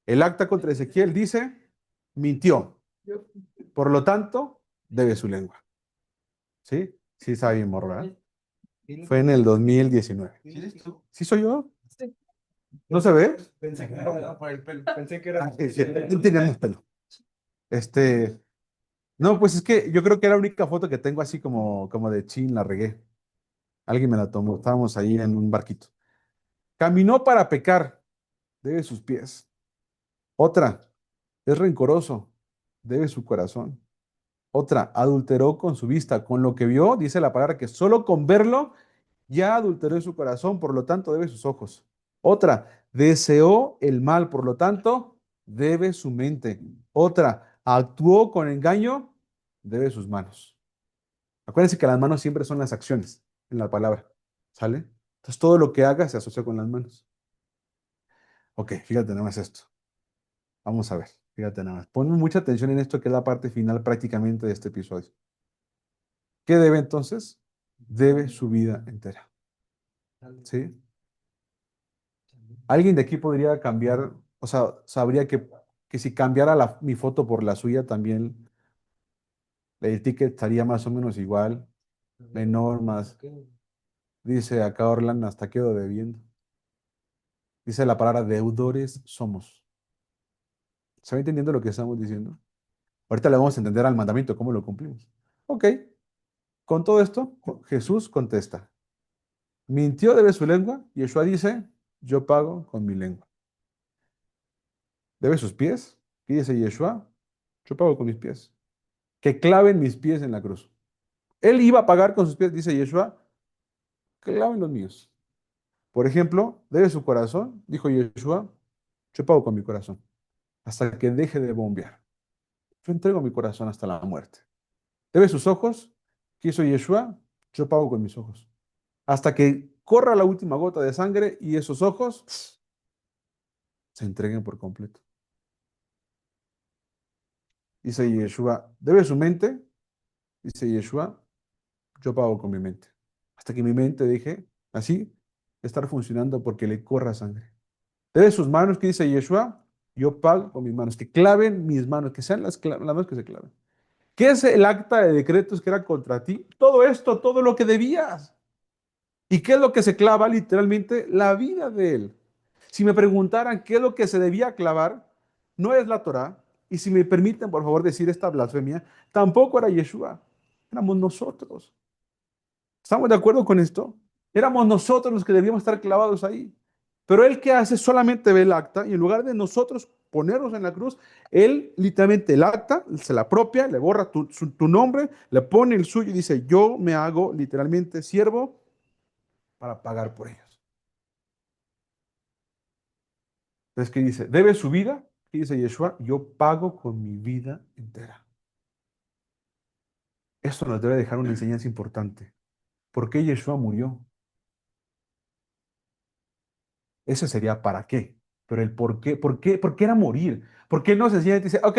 el acta contra Ezequiel dice, mintió, por lo tanto, debe su lengua, ¿sí? Sí, está bien, morro, ¿verdad? Fue en el 2019. ¿Sí eres tú? ¿Sí soy yo? ¿No se ve? Pensé que era por el pelo. Pensé que era. Ah, sí, no teníamos pelo. No, pues es que yo creo que era la única foto que tengo así como de chin, la regué. Alguien me la tomó, estábamos ahí en un barquito. Caminó para pecar, debe sus pies. Otra, es rencoroso, debe su corazón. Otra, adulteró con su vista, con lo que vio, dice la palabra que solo con verlo ya adulteró su corazón, por lo tanto debe sus ojos. Otra, deseó el mal, por lo tanto debe su mente. Otra, actuó con engaño, debe sus manos. Acuérdense que las manos siempre son las acciones en la palabra, ¿sale? Entonces todo lo que haga se asocia con las manos. Ok, fíjate nada más esto. Vamos a ver, fíjate nada más. Pon mucha atención en esto que es la parte final prácticamente de este episodio. ¿Qué debe entonces? Debe su vida entera. ¿Sí? ¿Alguien de aquí podría cambiar, o sea, sabría que si cambiara mi foto por la suya también, el ticket estaría más o menos igual, menor, más? Dice acá Orlan, hasta quedo debiendo. Dice la palabra deudores somos. ¿Se va entendiendo lo que estamos diciendo? Ahorita le vamos a entender al mandamiento, cómo lo cumplimos. Ok, con todo esto, Jesús contesta. ¿Mintió debe su lengua? Y Yeshua dice, yo pago con mi lengua. ¿Debe sus pies? ¿Qué dice Yeshua? Yo pago con mis pies. Que claven mis pies en la cruz. Él iba a pagar con sus pies, dice Yeshua, claven los míos. Por ejemplo, ¿debe su corazón? Dijo Yeshua, yo pago con mi corazón. Hasta que deje de bombear. Yo entrego mi corazón hasta la muerte. ¿Debe sus ojos? ¿Qué hizo Yeshua? Yo pago con mis ojos. Hasta que corra la última gota de sangre y esos ojos se entreguen por completo. Dice Yeshua, ¿debe su mente? Dice Yeshua, yo pago con mi mente. Hasta que mi mente deje así estar funcionando porque le corra sangre. ¿Debe sus manos? ¿Qué dice Yeshua? Yo pago con mis manos. Que claven mis manos, que sean las manos que se claven. ¿Qué es el acta de decretos que era contra ti? Todo esto, todo lo que debías. ¿Y qué es lo que se clava? Literalmente la vida de él. Si me preguntaran qué es lo que se debía clavar, no es la Torá. Y si me permiten, por favor, decir esta blasfemia, tampoco era Yeshua. Éramos nosotros. ¿Estamos de acuerdo con esto? Éramos nosotros los que debíamos estar clavados ahí. Pero él que hace solamente ve el acta y en lugar de nosotros ponernos en la cruz, él literalmente el acta se la apropia, le borra tu nombre, le pone el suyo y dice, yo me hago literalmente siervo para pagar por ellos. Entonces, ¿qué dice? ¿Debe su vida? ¿Qué dice Yeshua? Yo pago con mi vida entera. Esto nos debe dejar una enseñanza importante. ¿Por qué Yeshua murió? Ese sería para qué. Pero el por qué era morir. ¿Por qué no sencillamente dice, ok,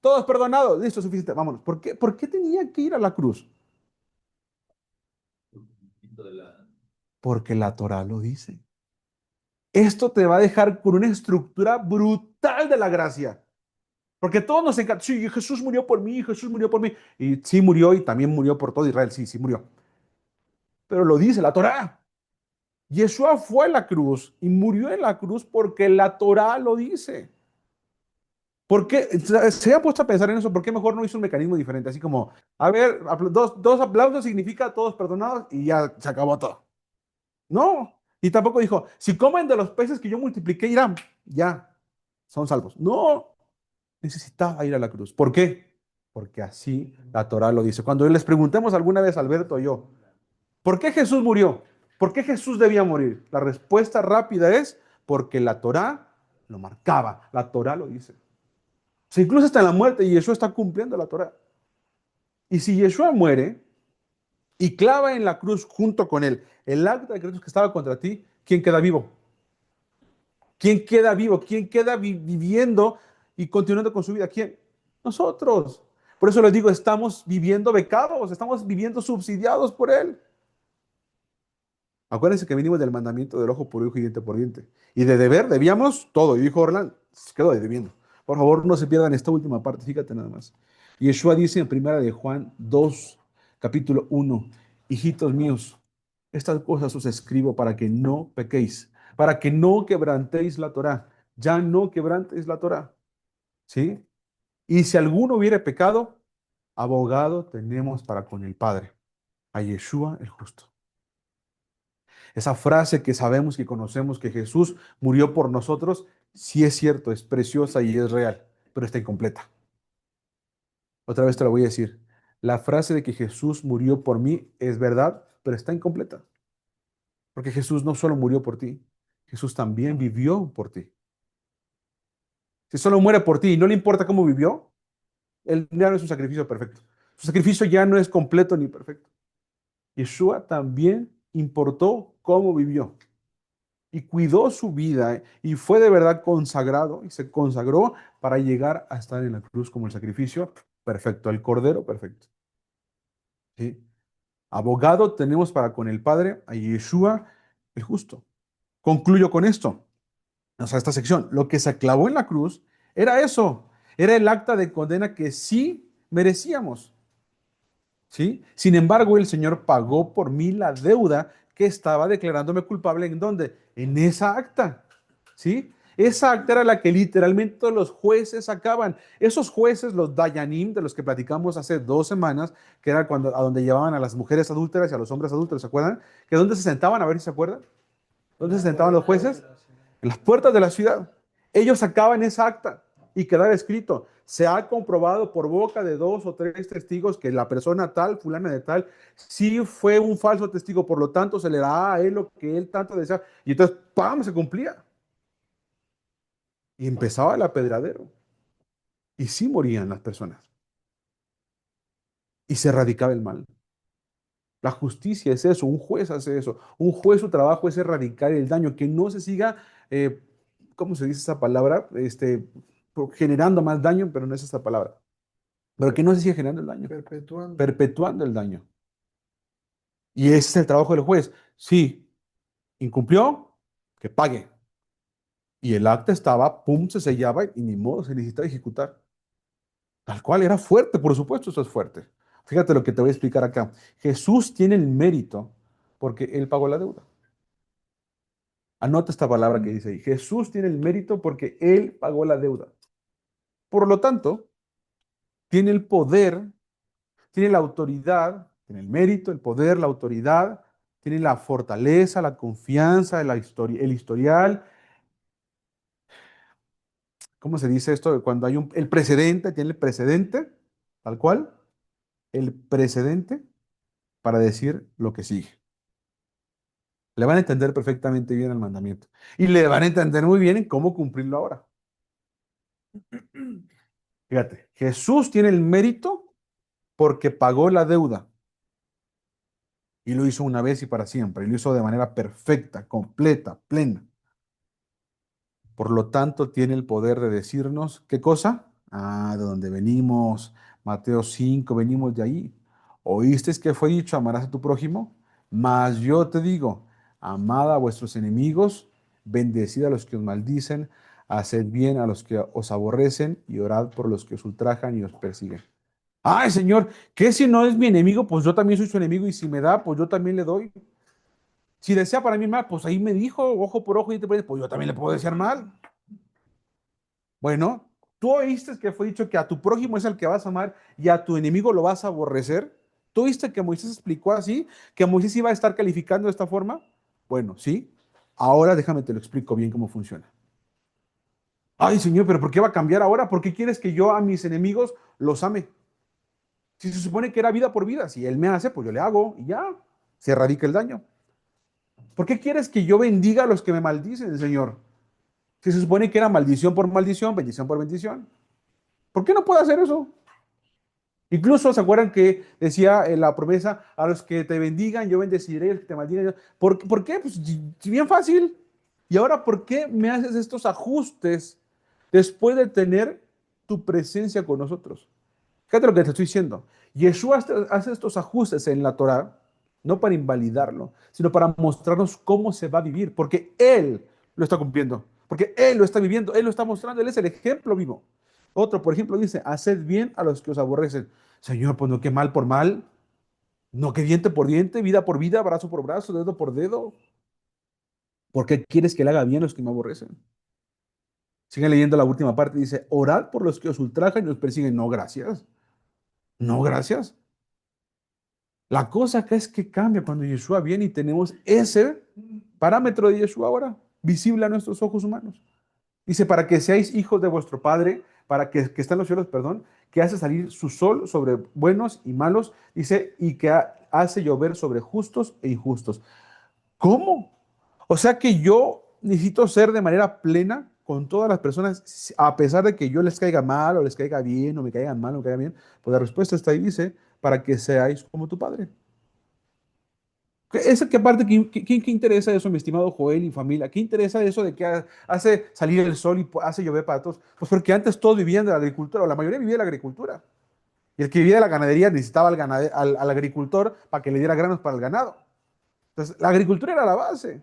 todos perdonados, listo, suficiente, vámonos? ¿Por qué tenía que ir a la cruz? Porque la Torah lo dice. Esto te va a dejar con una estructura brutal de la gracia. Porque todos nos encanta. Sí, Jesús murió por mí, Jesús murió por mí. Y sí murió y también murió por todo Israel. Sí, sí murió. Pero lo dice la Torah. Yeshua fue a la cruz y murió en la cruz porque la Torah lo dice. ¿Por qué? ¿Se ha puesto a pensar en eso? ¿Por qué mejor no hizo un mecanismo diferente? Así como, a ver, dos aplausos significa todos perdonados y ya se acabó todo. No. Y tampoco dijo, si comen de los peces que yo multipliqué, irán, ya, son salvos. No. necesitaba ir a la cruz. ¿Por qué? Porque así la Torá lo dice. Cuando les preguntemos alguna vez, Alberto o yo, ¿por qué Jesús murió? ¿Por qué Jesús debía morir? La respuesta rápida es porque la Torá lo marcaba, la Torá lo dice. O sea, incluso hasta en la muerte, Yeshua está cumpliendo la Torá. Y si Yeshua muere y clava en la cruz junto con él el acta de decretos que estaba contra ti, ¿quién queda vivo? ¿Quién queda vivo? ¿Quién queda viviendo y continuando con su vida? ¿Quién? Nosotros. Por eso les digo, estamos viviendo becados, estamos viviendo subsidiados por él. Acuérdense que venimos del mandamiento del ojo por ojo y diente por diente. Y de deber debíamos todo. Y dijo Orlán, se quedó debiendo. Por favor, no se pierdan esta última parte, fíjate nada más. Yeshua dice en primera de Juan 2, capítulo 1, hijitos míos, estas cosas os escribo para que no pequéis, para que no quebrantéis la Torá. Ya no quebrantéis la Torá. ¿Sí? Y si alguno hubiere pecado, abogado tenemos para con el Padre, a Yeshua el justo. Esa frase que sabemos, que conocemos, que Jesús murió por nosotros, sí es cierto, es preciosa y es real, pero está incompleta. Otra vez te lo voy a decir. La frase de que Jesús murió por mí es verdad, pero está incompleta. Porque Jesús no solo murió por ti, Jesús también vivió por ti. Si solo muere por ti y no le importa cómo vivió, él ya no es un sacrificio perfecto. Su sacrificio ya no es completo ni perfecto. Yeshua también importó cómo vivió y cuidó su vida y fue de verdad consagrado y se consagró para llegar a estar en la cruz como el sacrificio perfecto, el cordero perfecto. ¿Sí? Abogado tenemos para con el Padre a Yeshua el justo. Concluyo con esto, o sea, esta sección. Lo que se clavó en la cruz era eso, era el acta de condena que sí merecíamos. ¿Sí? Sin embargo, el Señor pagó por mí la deuda que estaba declarándome culpable. ¿En dónde? En esa acta. ¿Sí? Esa acta era la que literalmente los jueces sacaban. Esos jueces, los Dayanim, de los que platicamos hace 2 semanas, que era cuando, a donde llevaban a las mujeres adúlteras y a los hombres adúlteros, ¿se acuerdan? Que dónde se sentaban, a ver si se acuerdan. ¿Dónde se sentaban los jueces? En las puertas de la ciudad. Ellos sacaban esa acta y quedaba escrito, se ha comprobado por boca de 2 o 3 testigos que la persona tal, fulana de tal, sí fue un falso testigo, por lo tanto se le da a él lo que él tanto deseaba. Y entonces, ¡pam!, se cumplía. Y empezaba el apedradero. Y sí morían las personas. Y se erradicaba el mal. La justicia es eso, un juez hace eso. Un juez, su trabajo es erradicar el daño, que no se siga, ¿cómo se dice esa palabra? Generando más daño, pero no es esa palabra. Pero que no se siga generando el daño. Perpetuando. Perpetuando el daño. Y ese es el trabajo del juez. Sí, incumplió, que pague. Y el acta estaba, pum, se sellaba y ni modo, se necesitaba ejecutar. Tal cual, era fuerte, por supuesto, eso es fuerte. Fíjate lo que te voy a explicar acá. Jesús tiene el mérito porque él pagó la deuda. Anota esta palabra que dice ahí. Jesús tiene el mérito porque él pagó la deuda. Por lo tanto, tiene el poder, tiene la autoridad, tiene el mérito, el poder, la autoridad, tiene la fortaleza, la confianza, el historial. ¿Cómo se dice esto? Cuando hay el precedente, tiene el precedente, tal cual, el precedente para decir lo que sigue. Le van a entender perfectamente bien el mandamiento. Y le van a entender muy bien en cómo cumplirlo ahora. Fíjate, Jesús tiene el mérito porque pagó la deuda. Y lo hizo una vez y para siempre. Y lo hizo de manera perfecta, completa, plena. Por lo tanto, tiene el poder de decirnos, ¿qué cosa? Ah, de donde venimos, Mateo 5, venimos de ahí. ¿Oísteis que fue dicho, amarás a tu prójimo? Mas yo te digo, amad a vuestros enemigos, bendecid a los que os maldicen, haced bien a los que os aborrecen y orad por los que os ultrajan y os persiguen. Ay, Señor, ¿qué si no es mi enemigo? Pues yo también soy su enemigo y si me da, pues yo también le doy. Si desea para mí mal, pues ahí me dijo, ojo por ojo y te pues yo también le puedo desear mal. Bueno, tú oíste que fue dicho que a tu prójimo es el que vas a amar y a tu enemigo lo vas a aborrecer. ¿Tú oíste que Moisés explicó así? ¿Que Moisés iba a estar calificando de esta forma? Bueno, sí. Ahora déjame te lo explico bien cómo funciona. Ay, Señor, pero ¿por qué va a cambiar ahora? ¿Por qué quieres que yo a mis enemigos los ame? Si se supone que era vida por vida, si Él me hace, pues yo le hago y ya, se erradica el daño. ¿Por qué quieres que yo bendiga a los que me maldicen, Señor? Si se supone que era maldición por maldición, bendición por bendición. ¿Por qué no puedo hacer eso? Incluso se acuerdan que decía la promesa, a los que te bendigan, yo bendeciré, a los que te maldigan. ¿Por qué? Pues si bien fácil. Y ahora, ¿por qué me haces estos ajustes después de tener tu presencia con nosotros? Fíjate lo que te estoy diciendo. Yeshua hace estos ajustes en la Torah, no para invalidarlo, sino para mostrarnos cómo se va a vivir, porque Él lo está cumpliendo, porque Él lo está viviendo, Él lo está mostrando, Él es el ejemplo vivo. Otro, por ejemplo, dice, haced bien a los que os aborrecen. Señor, pues no que mal por mal, no que diente por diente, vida por vida, brazo por brazo, dedo por dedo. ¿Por qué quieres que le haga bien a los que me aborrecen? Sigan leyendo la última parte, dice, orad por los que os ultrajan y os persiguen. No, gracias. No, gracias. La cosa acá es que cambia cuando Yeshua viene y tenemos ese parámetro de Yeshua ahora, visible a nuestros ojos humanos. Dice, para que seáis hijos de vuestro Padre, para que está en los cielos, perdón, que hace salir su sol sobre buenos y malos, dice, y que hace llover sobre justos e injustos. ¿Cómo? O sea que yo necesito ser de manera plena con todas las personas, a pesar de que yo les caiga mal o les caiga bien o me caigan mal o me caigan bien. Pues la respuesta está ahí, dice, para que seáis como tu Padre. ¿Es que aparte, ¿qué interesa eso, mi estimado Joel y familia? ¿Qué interesa eso de que hace salir el sol y hace llover para todos? Pues porque antes todos vivían de la agricultura, o la mayoría vivía de la agricultura. Y el que vivía de la ganadería necesitaba al agricultor para que le diera granos para el ganado. Entonces, la agricultura era la base.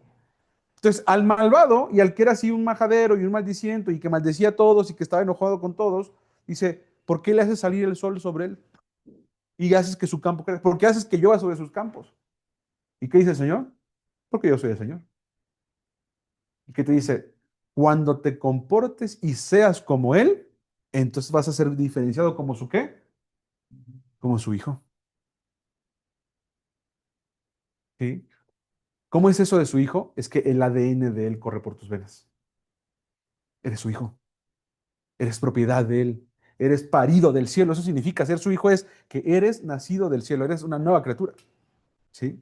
Entonces, al malvado y al que era así un majadero y un maldiciento y que maldecía a todos y que estaba enojado con todos, dice, ¿por qué le haces salir el sol sobre él? Y haces que su campo crezca. ¿Por qué haces que llueva sobre sus campos? ¿Y qué dice el Señor? Porque yo soy el Señor. ¿Y qué te dice? Cuando te comportes y seas como Él, entonces vas a ser diferenciado como su qué? Como su hijo. ¿Sí? ¿Cómo es eso de su hijo? Es que el ADN de Él corre por tus venas. Eres su hijo. Eres propiedad de Él. Eres parido del cielo. Eso significa ser su hijo es que eres nacido del cielo. Eres una nueva criatura. ¿Sí?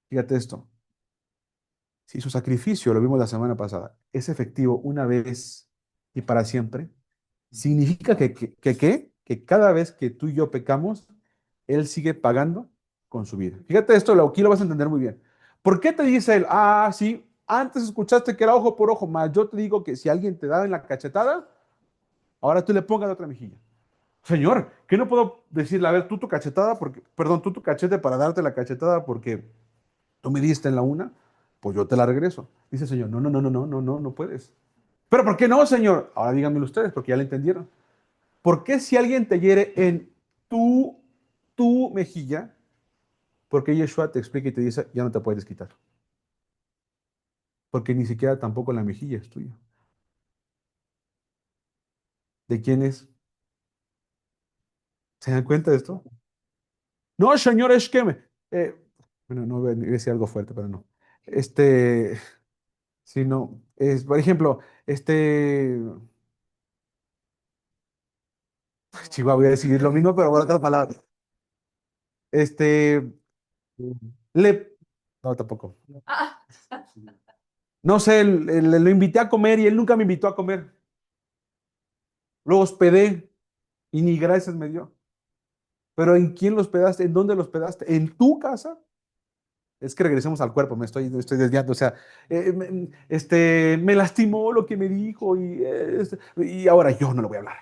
Fíjate esto. Si su sacrificio, lo vimos la semana pasada, es efectivo una vez y para siempre, significa que cada vez que tú y yo pecamos, Él sigue pagando con su vida. Fíjate esto, aquí lo vas a entender muy bien. ¿Por qué te dice Él, ah, sí, antes escuchaste que era ojo por ojo, más yo te digo que si alguien te da en la cachetada, ahora tú le pongas la otra mejilla? Señor, ¿qué no puedo decirle, a ver, tú tu cachetada, porque, perdón, tú tu cachete para darte la cachetada porque tú me diste en la una, pues yo te la regreso. Dice el Señor, no, no, no, no, no, no, no, no puedes. ¿Pero por qué no, Señor? Ahora díganmelo ustedes, porque ya lo entendieron. ¿Por qué si alguien te hiere en tu, tu mejilla, porque Yeshua te explica y te dice, ya no te puedes quitar? Porque ni siquiera tampoco la mejilla es tuya. ¿De quién es? ¿Se dan cuenta de esto? No, Señor, es que me... bueno, no voy a decir algo fuerte, pero no. Este, si no, es, por ejemplo, chihuahua, voy a decir lo mismo, pero con otras palabras. Este, le, no, tampoco. Ah, No sé, lo invité a comer y él nunca me invitó a comer. Lo hospedé y ni gracias me dio. Pero ¿en quién lo hospedaste? ¿En dónde lo hospedaste? ¿En tu casa? Es que regresemos al cuerpo, me estoy desviando. O sea, me lastimó lo que me dijo y ahora yo no le voy a hablar.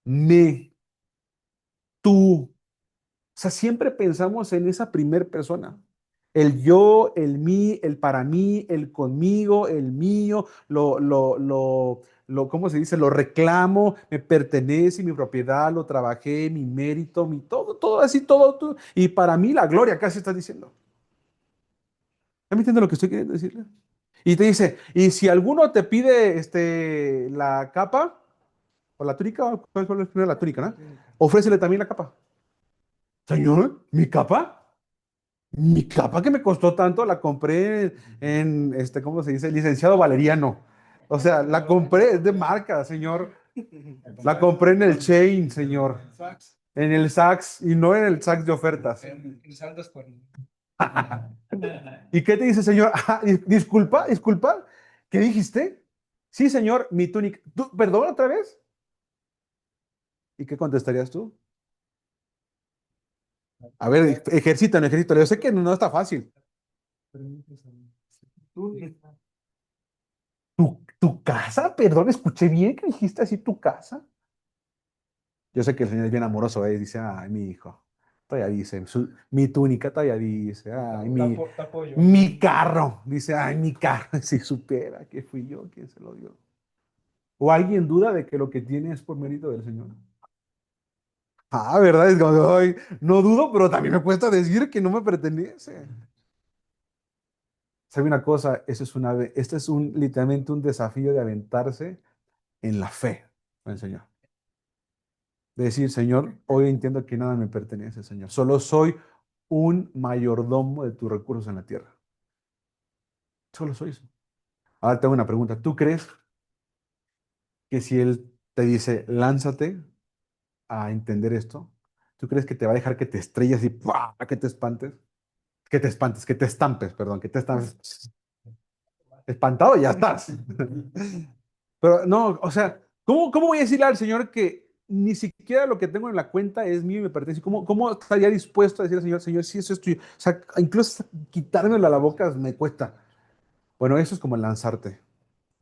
Me, tú. O sea, siempre pensamos en esa primer persona. El yo, el mí, el conmigo, el mío, ¿cómo se dice? Lo reclamo, me pertenece, mi propiedad, lo trabajé, mi mérito, mi todo, todo así, todo. Y para mí la gloria, casi estás diciendo. ¿Ya me entiendes lo que estoy queriendo decirle? Y te dice, y si alguno te pide la capa o la túnica, ¿cuál es primero? La túnica, ¿no? Ofrécele también la capa. Señor, ¿mi capa? Mi capa que me costó tanto, la compré en ¿cómo se dice? Licenciado Valeriano. O sea, la compré, es de marca, señor. La compré en el Chain, señor. En el Saks y no en el Saks de ofertas. El saldo es cuerno. ¿Y qué te dice, señor? Ah, disculpa, disculpa. ¿Qué dijiste? Sí, señor, mi túnica. ¿Perdón otra vez? ¿Y qué contestarías tú? A ver, ejercítalo, ejercítalo. Yo sé que no está fácil. ¿Tu casa? Perdón, escuché bien que dijiste así, tu casa. Yo sé que el Señor es bien amoroso, dice, ay, mi hijo. Todavía dice, mi túnica todavía dice, ay, Te apoyo. mi carro. Dice, ay, mi carro. Si supiera que fui yo quien se lo dio. ¿O alguien duda de que lo que tiene es por mérito del Señor? Ah, ¿verdad? Es como, ay, no dudo, pero también me cuesta decir que no me pertenece. ¿Sabe una cosa? Este es literalmente un desafío de aventarse en la fe con el Señor. De decir, Señor, hoy entiendo que nada me pertenece, Señor. Solo soy un mayordomo de tus recursos en la tierra. Solo soy eso. Ahora tengo una pregunta. ¿Tú crees que si Él te dice, lánzate a entender esto, ¿tú crees que te va a dejar que te estrelles y ¡pua! Que te espantes? Que te espantes, que te estampes, perdón, que te estampes. Espantado, ya estás. Pero no, o sea, ¿cómo voy a decirle al Señor que ni siquiera lo que tengo en la cuenta es mío y me pertenece? ¿Cómo estaría dispuesto a decir al Señor, Señor, si eso es tuyo? O sea, incluso quitármelo a la boca me cuesta. Bueno, eso es como lanzarte.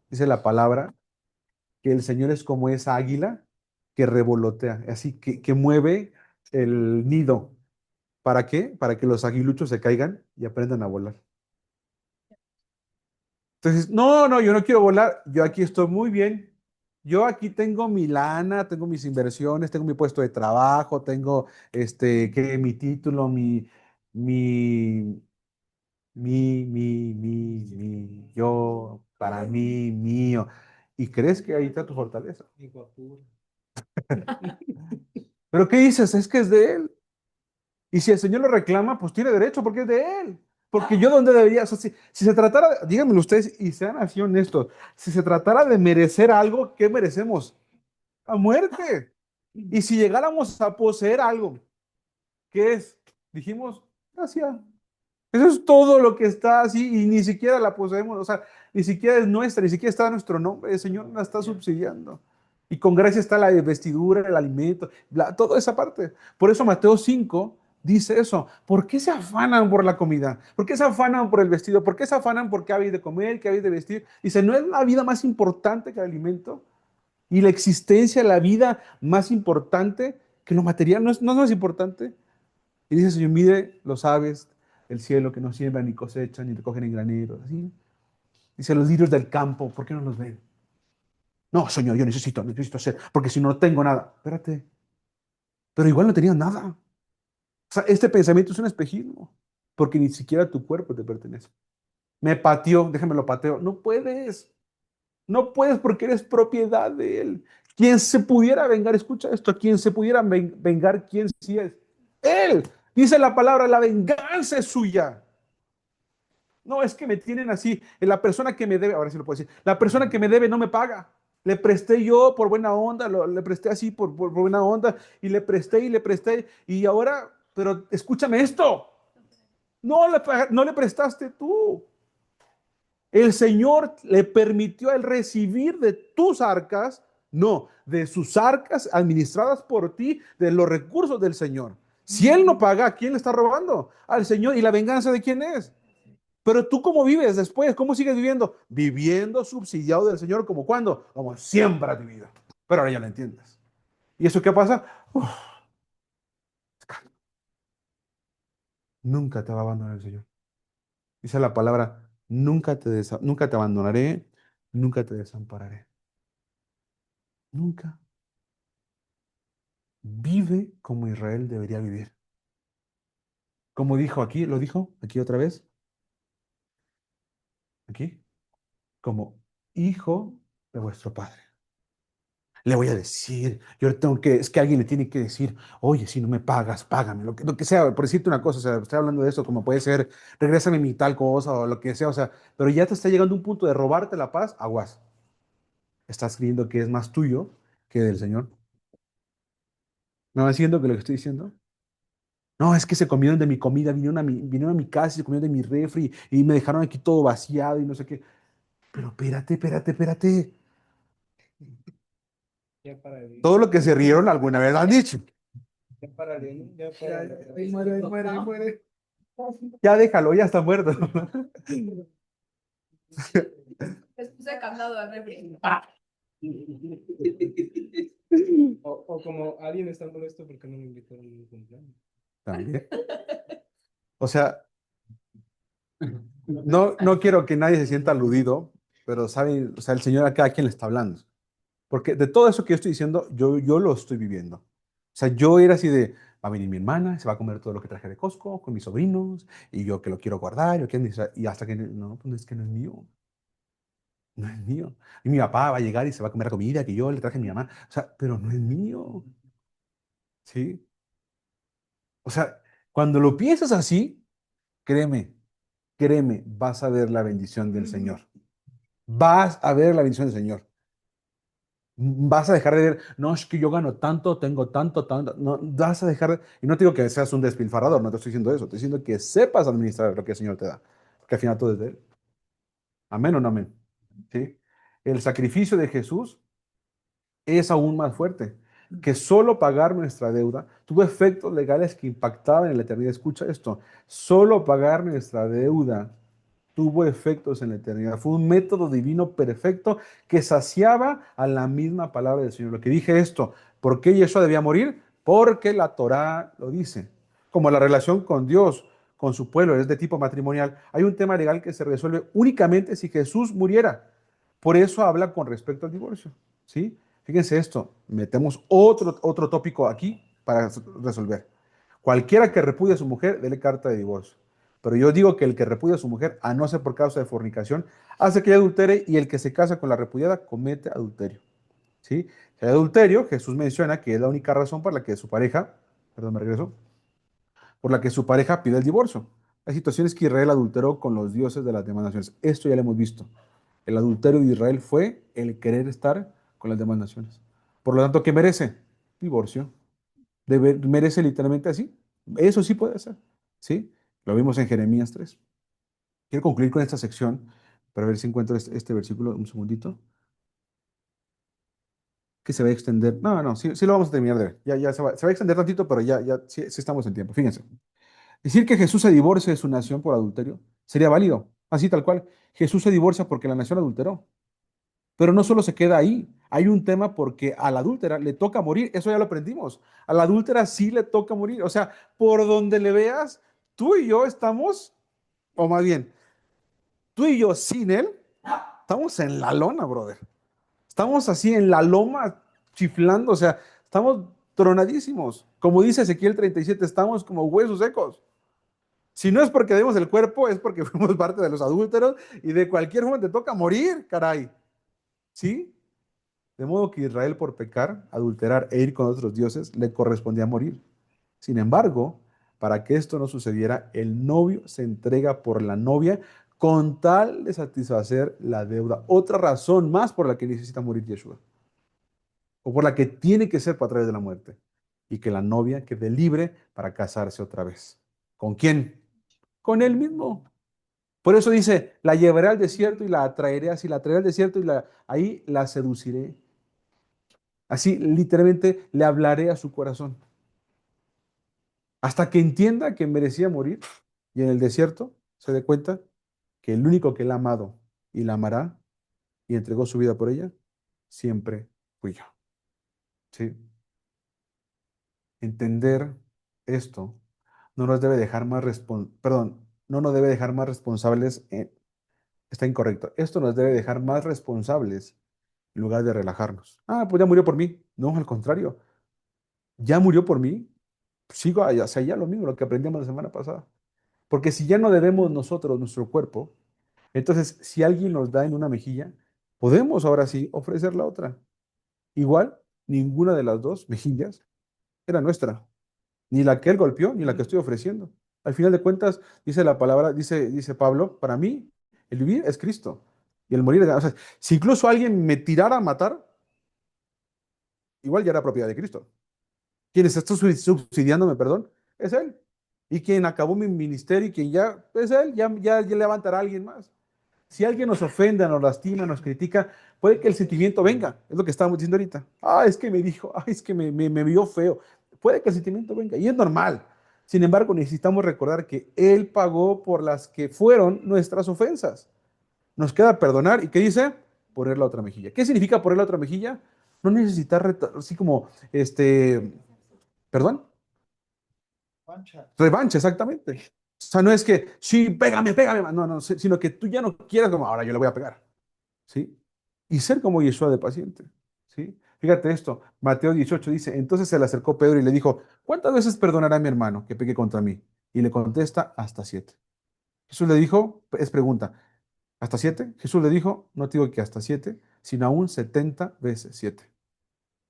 Dice la palabra que el Señor es como esa águila que revolotea, así que mueve el nido. ¿Para qué? Para que los aguiluchos se caigan y aprendan a volar. Entonces, no, no, yo no quiero volar, yo aquí estoy muy bien. Yo aquí tengo mi lana, tengo mis inversiones, tengo mi puesto de trabajo, tengo mi título, mi, yo, para mí, mío. ¿Y crees que ahí está tu fortaleza? Y guapura. ¿Pero qué dices? Es que es de él. Y si el Señor lo reclama, pues tiene derecho porque es de él. Porque yo donde debería, o sea, si se tratara, díganmelo ustedes y sean así honestos, si se tratara de merecer algo, ¿qué merecemos? A muerte. Y si llegáramos a poseer algo, ¿qué es? Dijimos, gracias. Eso es todo lo que está así y ni siquiera la poseemos, o sea, ni siquiera es nuestra, ni siquiera está nuestro nombre, el Señor la está subsidiando. Y con gracia está la vestidura, el alimento, toda esa parte. Por eso Mateo 5 dice eso. ¿Por qué se afanan por la comida? ¿Por qué se afanan por el vestido? ¿Por qué se afanan por qué habéis de comer, qué habéis de vestir? Dice, ¿no es la vida más importante que el alimento? Y la existencia, la vida más importante que lo material, no es más importante. Y dice, Señor, mire los aves del cielo que no siembran ni cosechan ni recogen en graneros. Así. Dice, los lirios del campo, ¿por qué no los ven? No, Señor, yo necesito hacer, porque si no, no tengo nada. Espérate, pero igual no tenía nada. O sea, este pensamiento es un espejismo, porque ni siquiera tu cuerpo te pertenece. Me pateó, déjame lo pateo. No puedes, no puedes porque eres propiedad de él. Quien se pudiera vengar, escucha esto, quien se pudiera vengar, ¿quién sí es? Él. Dice la palabra, la venganza es suya. No, es que me tienen así. La persona que me debe, ahora sí lo puedo decir, la persona que me debe no me paga. Le presté yo por buena onda, le presté así por buena onda y le presté y le presté y ahora, pero escúchame esto, no le prestaste tú. El Señor le permitió a él recibir de tus arcas, no, de sus arcas administradas por ti, de los recursos del Señor. Si él no paga, ¿a quién le está robando? Al Señor. ¿Y la venganza de quién es? Pero tú cómo vives después, ¿cómo sigues viviendo? Viviendo subsidiado del Señor, ¿como cuándo? Como siempre has vivido. Pero ahora ya lo entiendes. ¿Y eso qué pasa? Uf, nunca te va a abandonar el Señor. Dice la palabra, nunca te abandonaré, nunca te desampararé. Nunca. Vive como Israel debería vivir. Como dijo aquí, lo dijo aquí otra vez, aquí, como hijo de vuestro Padre. Le voy a decir, yo tengo que, es que alguien le tiene que decir, oye, si no me pagas, págame, lo que sea, por decirte una cosa, o sea, estoy hablando de eso, como puede ser, regrésame mi tal cosa o lo que sea, o sea, pero ya te está llegando un punto de robarte la paz, aguas. estás creyendo que es más tuyo que del Señor. ¿Me van siguiendo con lo que estoy diciendo? No, es que se comieron de mi comida, vinieron a mi casa y se comieron de mi refri y me dejaron aquí todo vaciado y no sé qué. Pero espérate, espérate, espérate. Ya para el, Todo lo que se rieron alguna vez han dicho. ya para el, ya para el- Ahí muere, ahí muere, ahí muere. Ya déjalo, ya está muerto. Les puse candado al refri. O como alguien está molesto porque no me invitaron a mi cumpleaños. También. O sea, no quiero que nadie se sienta aludido, pero saben, o sea, el Señor a cada quien le está hablando. Porque de todo eso que yo estoy diciendo, yo lo estoy viviendo. O sea, yo era así de, va a venir mi hermana, se va a comer todo lo que traje de Costco con mis sobrinos, y yo que lo quiero guardar, yo quiero, y hasta que, no, pues es que no es mío, no es mío. Y mi papá va a llegar y se va a comer la comida que yo le traje a mi mamá, o sea, pero no es mío, ¿sí? O sea, cuando lo piensas así, créeme, créeme, vas a ver la bendición del Señor. Vas a ver la bendición del Señor. Vas a dejar de ver, no, es que yo gano tanto, tengo tanto, tanto. No, vas a dejar, y no te digo que seas un despilfarrador, no te estoy diciendo eso, te estoy diciendo que sepas administrar lo que el Señor te da, porque al final todo es de Él. Amén o no amén. ¿Sí? El sacrificio de Jesús es aún más fuerte, que solo pagar nuestra deuda tuvo efectos legales que impactaban en la eternidad. Escucha esto, solo pagar nuestra deuda tuvo efectos en la eternidad. Fue un método divino perfecto que saciaba a la misma palabra del Señor. Lo que dije esto, ¿por qué Yeshua debía morir? Porque la Torá lo dice. Como la relación con Dios, con su pueblo, es de tipo matrimonial, hay un tema legal que se resuelve únicamente si Jesús muriera. Por eso habla con respecto al divorcio, ¿sí? Fíjense esto, metemos otro tópico aquí para resolver. Cualquiera que repudie a su mujer, dele carta de divorcio. Pero yo digo que el que repudia a su mujer, a no ser por causa de fornicación, hace que ella adultere y el que se casa con la repudiada comete adulterio. ¿Sí? Si hay adulterio, Jesús menciona que es la única razón por la que su pareja, perdón, me regreso, por la que su pareja pide el divorcio. Hay situaciones que Israel adulteró con los dioses de las demás naciones. Esto ya lo hemos visto. El adulterio de Israel fue el querer estar con las demás naciones. Por lo tanto, ¿qué merece? Divorcio. Merece literalmente así. Eso sí puede ser. ¿Sí? Lo vimos en Jeremías 3. Quiero concluir con esta sección para ver si encuentro este versículo. Un segundito. Que se va a extender. No, no, sí, sí lo vamos a terminar de ver. Ya se va a extender tantito, pero ya sí, sí estamos en tiempo. Fíjense. Decir que Jesús se divorcia de su nación por adulterio sería válido. Así tal cual. Jesús se divorcia porque la nación adulteró. Pero no solo se queda ahí. Hay un tema porque a la adúltera le toca morir. Eso ya lo aprendimos. A la adúltera sí le toca morir. O sea, por donde le veas, tú y yo estamos, o más bien, tú y yo sin él, estamos en la lona, brother. Estamos así en la loma chiflando, o sea, estamos tronadísimos. Como dice Ezequiel 37, estamos como huesos secos. Si no es porque demos el cuerpo, es porque fuimos parte de los adúlteros y de cualquier forma te toca morir, caray. ¿Sí? De modo que Israel por pecar, adulterar e ir con otros dioses, le correspondía morir. Sin embargo, para que esto no sucediera, el novio se entrega por la novia con tal de satisfacer la deuda. Otra razón más por la que necesita morir Yeshua, o por la que tiene que ser para través de la muerte, y que la novia quede libre para casarse otra vez. ¿Con quién? Con él mismo. Por eso dice, la llevaré al desierto y la atraeré así, la traeré al desierto y ahí la seduciré. Así, literalmente, le hablaré a su corazón. Hasta que entienda que merecía morir y en el desierto se dé cuenta que el único que la ha amado y la amará y entregó su vida por ella, siempre fui yo. ¿Sí? Entender esto no nos debe dejar más perdón, no nos debe dejar más responsables, está incorrecto. Esto nos debe dejar más responsables en lugar de relajarnos. Ah, pues ya murió por mí. No, al contrario, ya murió por mí. Sigo, o sea, ya lo mismo, lo que aprendimos la semana pasada. Porque si ya no debemos nosotros nuestro cuerpo, entonces si alguien nos da en una mejilla, podemos ahora sí ofrecer la otra. Igual, ninguna de las dos mejillas era nuestra. Ni la que él golpeó, ni la que estoy ofreciendo. Al final de cuentas, dice la palabra, dice Pablo, para mí, el vivir es Cristo. Y el morir, o sea, si incluso alguien me tirara a matar, igual ya era propiedad de Cristo. Quien está subsidiándome, perdón, es Él. Y quien acabó mi ministerio y quien ya, es Él, ya levantará a alguien más. Si alguien nos ofende, nos lastima, nos critica, puede que el sentimiento venga. Es lo que estábamos diciendo ahorita. Ah, es que me dijo, ah, es que me vio feo. Puede que el sentimiento venga y es normal. Sin embargo, necesitamos recordar que Él pagó por las que fueron nuestras ofensas. Nos queda perdonar. ¿Y qué dice? Poner la otra mejilla. ¿Qué significa poner la otra mejilla? No necesitar, así como, perdón, revancha, exactamente. O sea, no es que, sí, pégame, pégame, no, no, sino que tú ya no quieras como, ahora yo le voy a pegar. ¿Sí? Y ser como Yeshua de paciente, ¿sí? Fíjate esto, Mateo 18 dice, entonces se le acercó Pedro y le dijo, ¿cuántas veces perdonará mi hermano que peque contra mí? Y le contesta, hasta 7. Jesús le dijo, es pregunta, ¿hasta 7? Jesús le dijo, no te digo que hasta 7, sino aún 70 veces 7.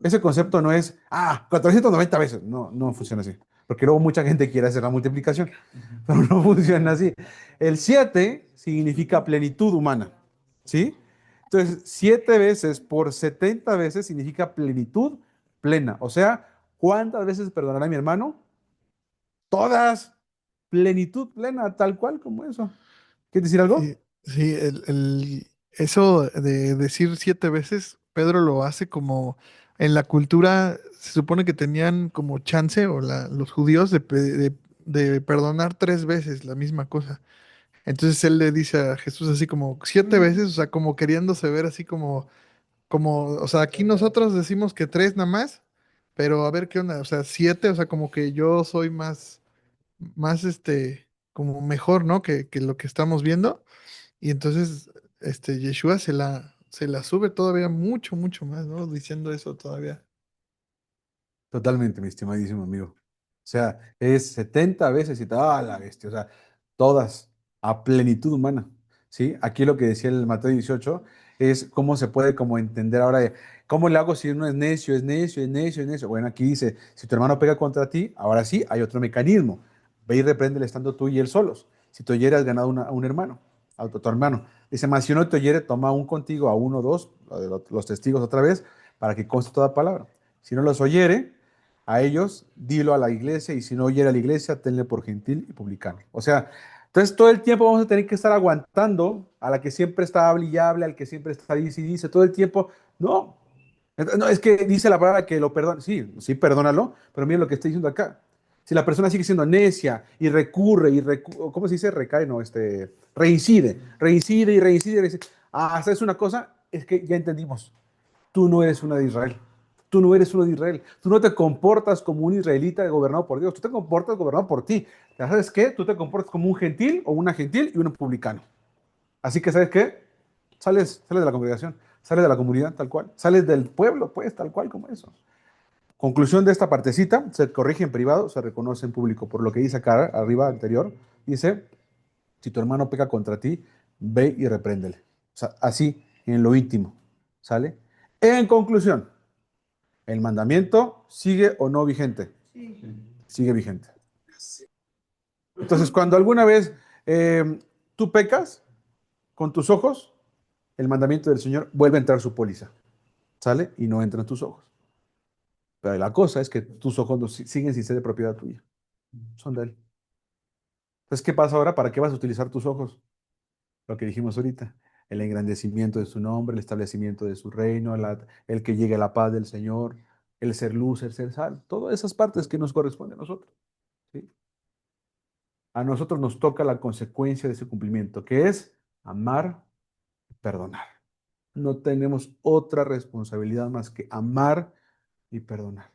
Ese concepto no es, 490 veces, no, no funciona así, porque luego mucha gente quiere hacer la multiplicación, pero no funciona así. El 7 significa plenitud humana, ¿sí? Entonces, 7 veces por 70 veces significa plenitud plena. O sea, ¿cuántas veces perdonará mi hermano? Todas. Plenitud plena, tal cual como eso. ¿Quieres decir algo? Sí, sí, eso de decir 7 veces, Pedro lo hace como en la cultura, se supone que tenían como chance, o los judíos, de perdonar 3 veces la misma cosa. Entonces él le dice a Jesús así como 7 veces, o sea, como queriéndose ver así como, o sea, aquí nosotros decimos que 3 nada más, pero a ver qué onda, o sea, 7, o sea, como que yo soy más como mejor, ¿no? Que lo que estamos viendo. Y entonces, Yeshua se la sube todavía mucho, mucho más, ¿no? Diciendo eso todavía. Totalmente, mi estimadísimo amigo. O sea, es 70 veces y tal, la bestia. O sea, todas a plenitud humana. ¿Sí? Aquí lo que decía el Mateo 18 es cómo se puede como entender ahora de cómo le hago si uno es necio, es necio, es necio, es necio. Bueno, aquí dice, si tu hermano pega contra ti, ahora sí hay otro mecanismo. Ve y repréndele estando tú y él solos. Si tú oyeres, has ganado a un hermano, a tu hermano. Dice, más si uno te oyere, toma un contigo, a uno o dos, los testigos otra vez, para que conste toda palabra. Si no los oyere, a ellos, dilo a la iglesia, y si no oyera a la iglesia, tenle por gentil y publicano. O sea, entonces todo el tiempo vamos a tener que estar aguantando a la que siempre está hable y hable, al que siempre está dice y dice, todo el tiempo. No, no, es que dice la palabra que lo perdona. Sí, sí, perdónalo, pero mira lo que está diciendo acá. Si la persona sigue siendo necia y recurre ¿cómo se dice? Recae, no, reincide, reincide y reincide, reincide. ¿Sabes una cosa? Es que ya entendimos. Tú no eres una de Israel. Tú no eres uno de Israel. Tú no te comportas como un israelita gobernado por Dios. Tú te comportas gobernado por ti. ¿Sabes qué? Tú te comportas como un gentil o una gentil y un publicano. Así que, ¿sabes qué? Sales de la congregación, sales de la comunidad tal cual, sales del pueblo, pues, tal cual como eso. Conclusión de esta partecita, se corrige en privado, se reconoce en público. Por lo que dice acá arriba, anterior, dice, si tu hermano peca contra ti, ve y repréndele. O sea, así, en lo íntimo, ¿sale? En conclusión, ¿el mandamiento sigue o no vigente? Sigue vigente. Entonces, cuando alguna vez tú pecas con tus ojos, el mandamiento del Señor vuelve a entrar su póliza, ¿sale? Y no entra en tus ojos. Pero la cosa es que tus ojos siguen sin ser de propiedad tuya, son de Él. Entonces, ¿qué pasa ahora? ¿Para qué vas a utilizar tus ojos? Lo que dijimos ahorita, el engrandecimiento de su nombre, el establecimiento de su reino, el que llegue la paz del Señor, el ser luz, el ser sal, todas esas partes que nos corresponden a nosotros, ¿sí? A nosotros nos toca la consecuencia de ese cumplimiento, que es amar y perdonar. No tenemos otra responsabilidad más que amar y perdonar.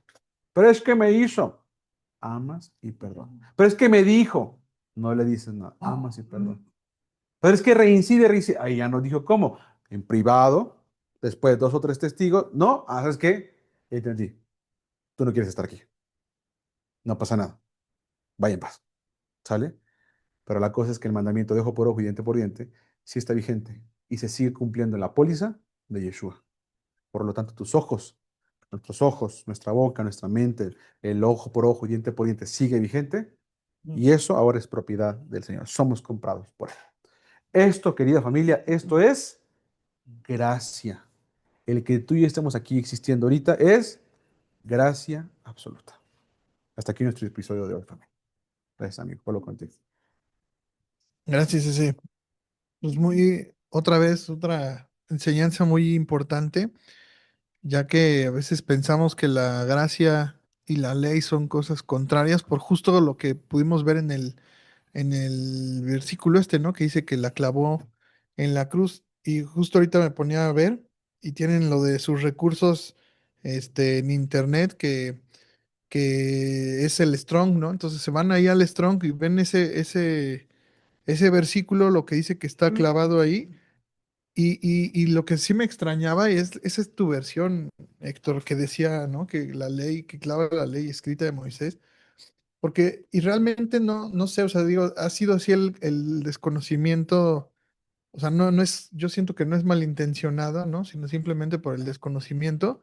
Pero es que me hizo, amas y perdonas. Pero es que me dijo, no le dices nada, amas y perdonas. Pero es que reincide, ahí ya nos dijo cómo, en privado, después de 2 o 3 testigos, no, ¿sabes qué? Ya entendí, tú no quieres estar aquí, no pasa nada, vaya en paz, ¿sale? Pero la cosa es que el mandamiento de ojo por ojo y diente por diente sí está vigente y se sigue cumpliendo en la póliza de Yeshua. Por lo tanto, tus ojos, nuestros ojos, nuestra boca, nuestra mente, el ojo por ojo y diente por diente sigue vigente y eso ahora es propiedad del Señor. Somos comprados por Él. Esto, querida familia, esto es gracia. El que tú y yo estemos aquí existiendo ahorita es gracia absoluta. Hasta aquí nuestro episodio de hoy, familia. Gracias, amigo, por lo contigo. Gracias, ese. Pues muy, otra vez, otra enseñanza muy importante, ya que a veces pensamos que la gracia y la ley son cosas contrarias por justo lo que pudimos ver en el versículo este, ¿no? Que dice que la clavó en la cruz. Y justo ahorita me ponía a ver y tienen lo de sus recursos en internet que es el Strong, ¿no? Entonces se van ahí al Strong y ven ese versículo, lo que dice que está clavado ahí. Y lo que sí me extrañaba es, esa es tu versión, Héctor, que decía, ¿no? Que la ley, que clava la ley escrita de Moisés. Porque, y realmente no sé, o sea, digo, ha sido así el desconocimiento, o sea, no es, yo siento que no es malintencionado, ¿no? Sino simplemente por el desconocimiento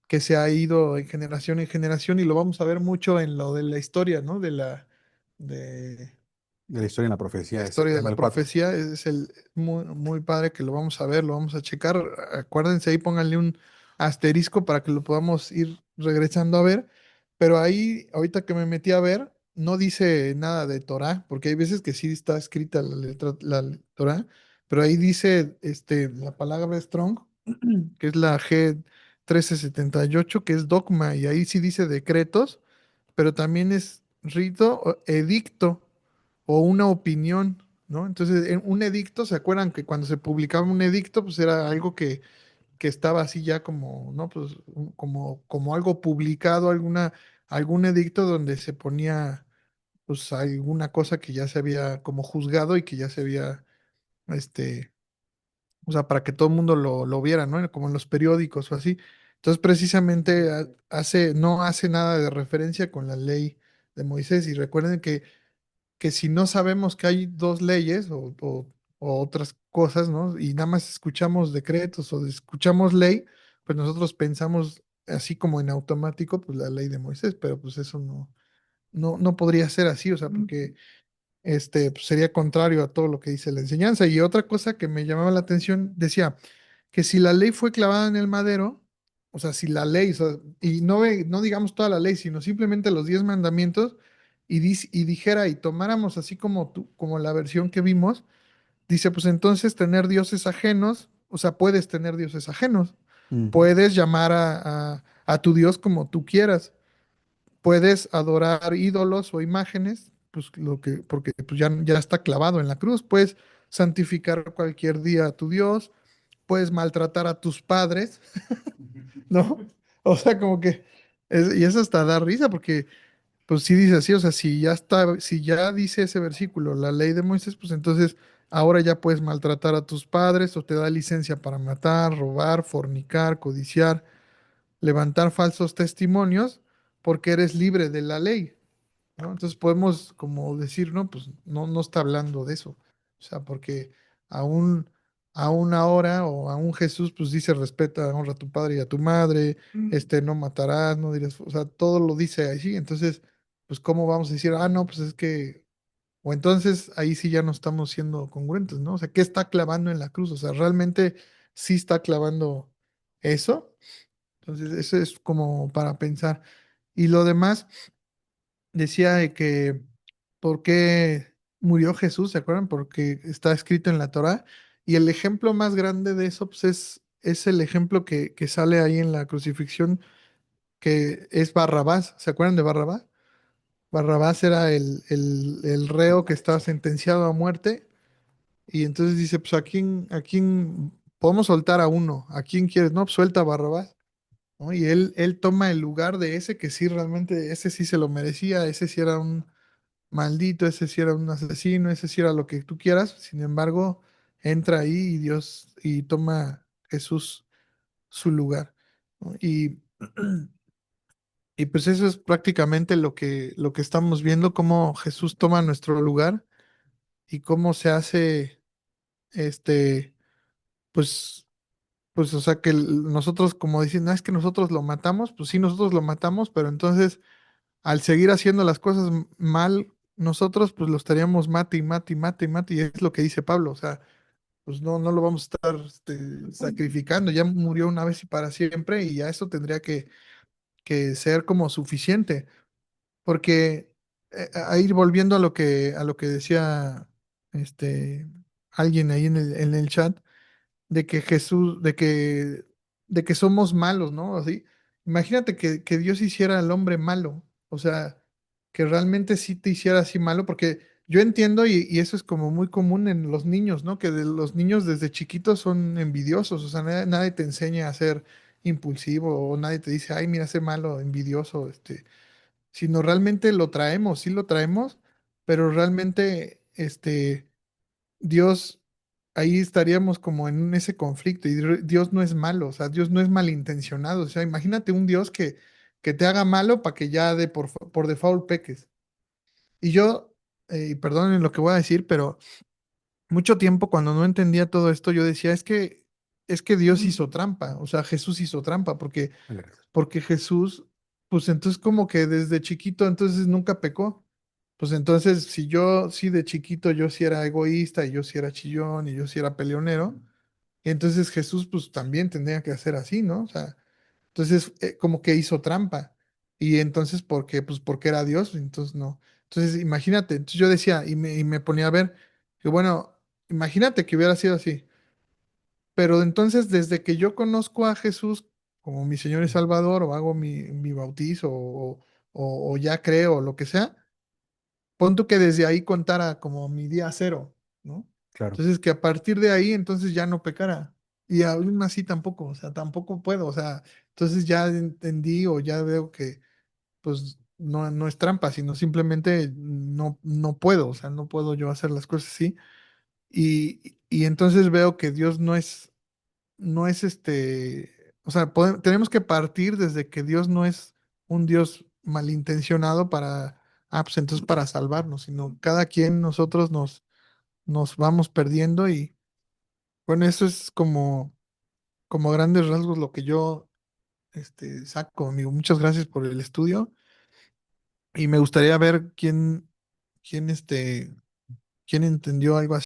que se ha ido en generación y lo vamos a ver mucho en lo de la historia, ¿no? De De la historia en la la profecía es historia de la Daniel 4. profecía, es el muy, muy padre que lo vamos a ver, lo vamos a checar. Acuérdense ahí, pónganle un asterisco para que lo podamos ir regresando a ver. Pero ahí, ahorita que me metí a ver, no dice nada de Torah, porque hay veces que sí está escrita la letra, Torah, pero ahí dice la palabra strong, que es la G 1378 que es dogma, y ahí sí dice decretos, pero también es rito o edicto o una opinión, ¿no? Entonces, en un edicto, ¿se acuerdan que cuando se publicaba un edicto, pues era algo que estaba así ya como, ¿no? Pues como algo publicado, algún edicto donde se ponía, pues alguna cosa que ya se había como juzgado y que ya se había, este, o sea, para que todo el mundo lo viera, ¿no? Como en los periódicos o así. Entonces, precisamente no hace nada de referencia con la ley de Moisés. Y recuerden que si no sabemos que hay dos leyes o otras cosas, ¿no? Y nada más escuchamos decretos o escuchamos ley, pues nosotros pensamos así como en automático, pues la ley de Moisés, pero pues eso no podría ser así, o sea, porque pues, sería contrario a todo lo que dice la enseñanza. Y otra cosa que me llamaba la atención, decía que si la ley fue clavada en el madero, o sea, si la ley, o sea, y no digamos toda la ley, sino simplemente los 10 mandamientos, y dijera y tomáramos así como, como la versión que vimos, dice, pues entonces tener dioses ajenos, o sea, puedes tener dioses ajenos, Ujú. puedes llamar a tu Dios como tú quieras, puedes adorar ídolos o imágenes, pues porque pues ya está clavado en la cruz, puedes santificar cualquier día a tu Dios, puedes maltratar a tus padres, ¿no? O sea, como que, y eso hasta da risa, porque pues sí dice así, o sea, si ya dice ese versículo, la ley de Moisés, pues entonces ahora ya puedes maltratar a tus padres o te da licencia para matar, robar, fornicar, codiciar, levantar falsos testimonios, porque eres libre de la ley, ¿no? Entonces podemos como decir, no, pues no está hablando de eso. O sea, porque aún, aún ahora o aún Jesús pues dice respeta, honra a tu padre y a tu madre, no matarás, no dirás, o sea, todo lo dice así. Entonces, pues cómo vamos a decir, no, pues es que, o entonces ahí sí ya no estamos siendo congruentes, ¿no? O sea, ¿qué está clavando en la cruz? O sea, realmente sí está clavando eso. Entonces, eso es como para pensar. Y lo demás decía de que por qué murió Jesús, ¿se acuerdan? Porque está escrito en la Torá. Y el ejemplo más grande de eso pues, es el ejemplo que sale ahí en la crucifixión, que es Barrabás. ¿Se acuerdan de Barrabás? Barrabás era el reo que estaba sentenciado a muerte. Y entonces dice, pues ¿a quién podemos soltar a uno? ¿A quién quieres? No, pues suelta a Barrabás. ¿No? Y él toma el lugar de ese que sí realmente, ese sí se lo merecía, ese sí era un maldito, ese sí era un asesino, ese sí era lo que tú quieras. Sin embargo, entra ahí y Dios y toma Jesús su lugar, ¿no? Y pues eso es prácticamente lo que estamos viendo, cómo Jesús toma nuestro lugar y cómo se hace, este, pues, o sea, que nosotros, como dicen, no es que nosotros lo matamos, pues sí, nosotros lo matamos, pero entonces al seguir haciendo las cosas mal, nosotros pues lo estaríamos mate y mate y mate y mate, y es lo que dice Pablo, o sea, pues no lo vamos a estar sacrificando, ya murió una vez y para siempre y ya eso tendría que ser como suficiente, porque a ir volviendo a lo que decía este, alguien ahí en el chat, de que Jesús, de que somos malos, ¿no? Así, imagínate que Dios hiciera al hombre malo, o sea, que realmente sí te hiciera así malo, porque yo entiendo y eso es como muy común en los niños, ¿no? Que los niños desde chiquitos son envidiosos, o sea, nadie te enseña a ser impulsivo o nadie te dice, ay, mira, sé malo, envidioso, sino realmente lo traemos, sí lo traemos, pero realmente, Dios, ahí estaríamos como en ese conflicto y Dios no es malo, o sea, Dios no es malintencionado, o sea, imagínate un Dios que te haga malo para que ya por default peques. Y yo, y perdonen lo que voy a decir, pero mucho tiempo cuando no entendía todo esto, yo decía, es que Dios hizo trampa, o sea, Jesús hizo trampa, porque Jesús, pues entonces como que desde chiquito, entonces nunca pecó. Pues entonces, si yo, sí de chiquito, yo sí era egoísta y yo sí era chillón y yo sí era peleonero, entonces Jesús pues también tendría que hacer así, ¿no? O sea, entonces como que hizo trampa. Y entonces, ¿por qué? Pues porque era Dios, entonces no. Entonces, imagínate, entonces yo decía y me ponía a ver que bueno, imagínate que hubiera sido así. Pero entonces, desde que yo conozco a Jesús como mi Señor y Salvador, o hago mi bautizo, o ya creo, o lo que sea, pon tú que desde ahí contara como mi día cero, ¿no? Claro. Entonces, que a partir de ahí, entonces ya no pecara. Y aún así tampoco, o sea, tampoco puedo, o sea, entonces ya entendí o ya veo que, pues, no es trampa, sino simplemente no puedo, o sea, no puedo yo hacer las cosas así. Y entonces veo que Dios no es o sea, tenemos que partir desde que Dios no es un Dios malintencionado pues entonces para salvarnos, sino cada quien nosotros nos vamos perdiendo y bueno, eso es como grandes rasgos lo que yo, saco, amigo. Muchas gracias por el estudio y me gustaría ver quién, quién entendió algo así.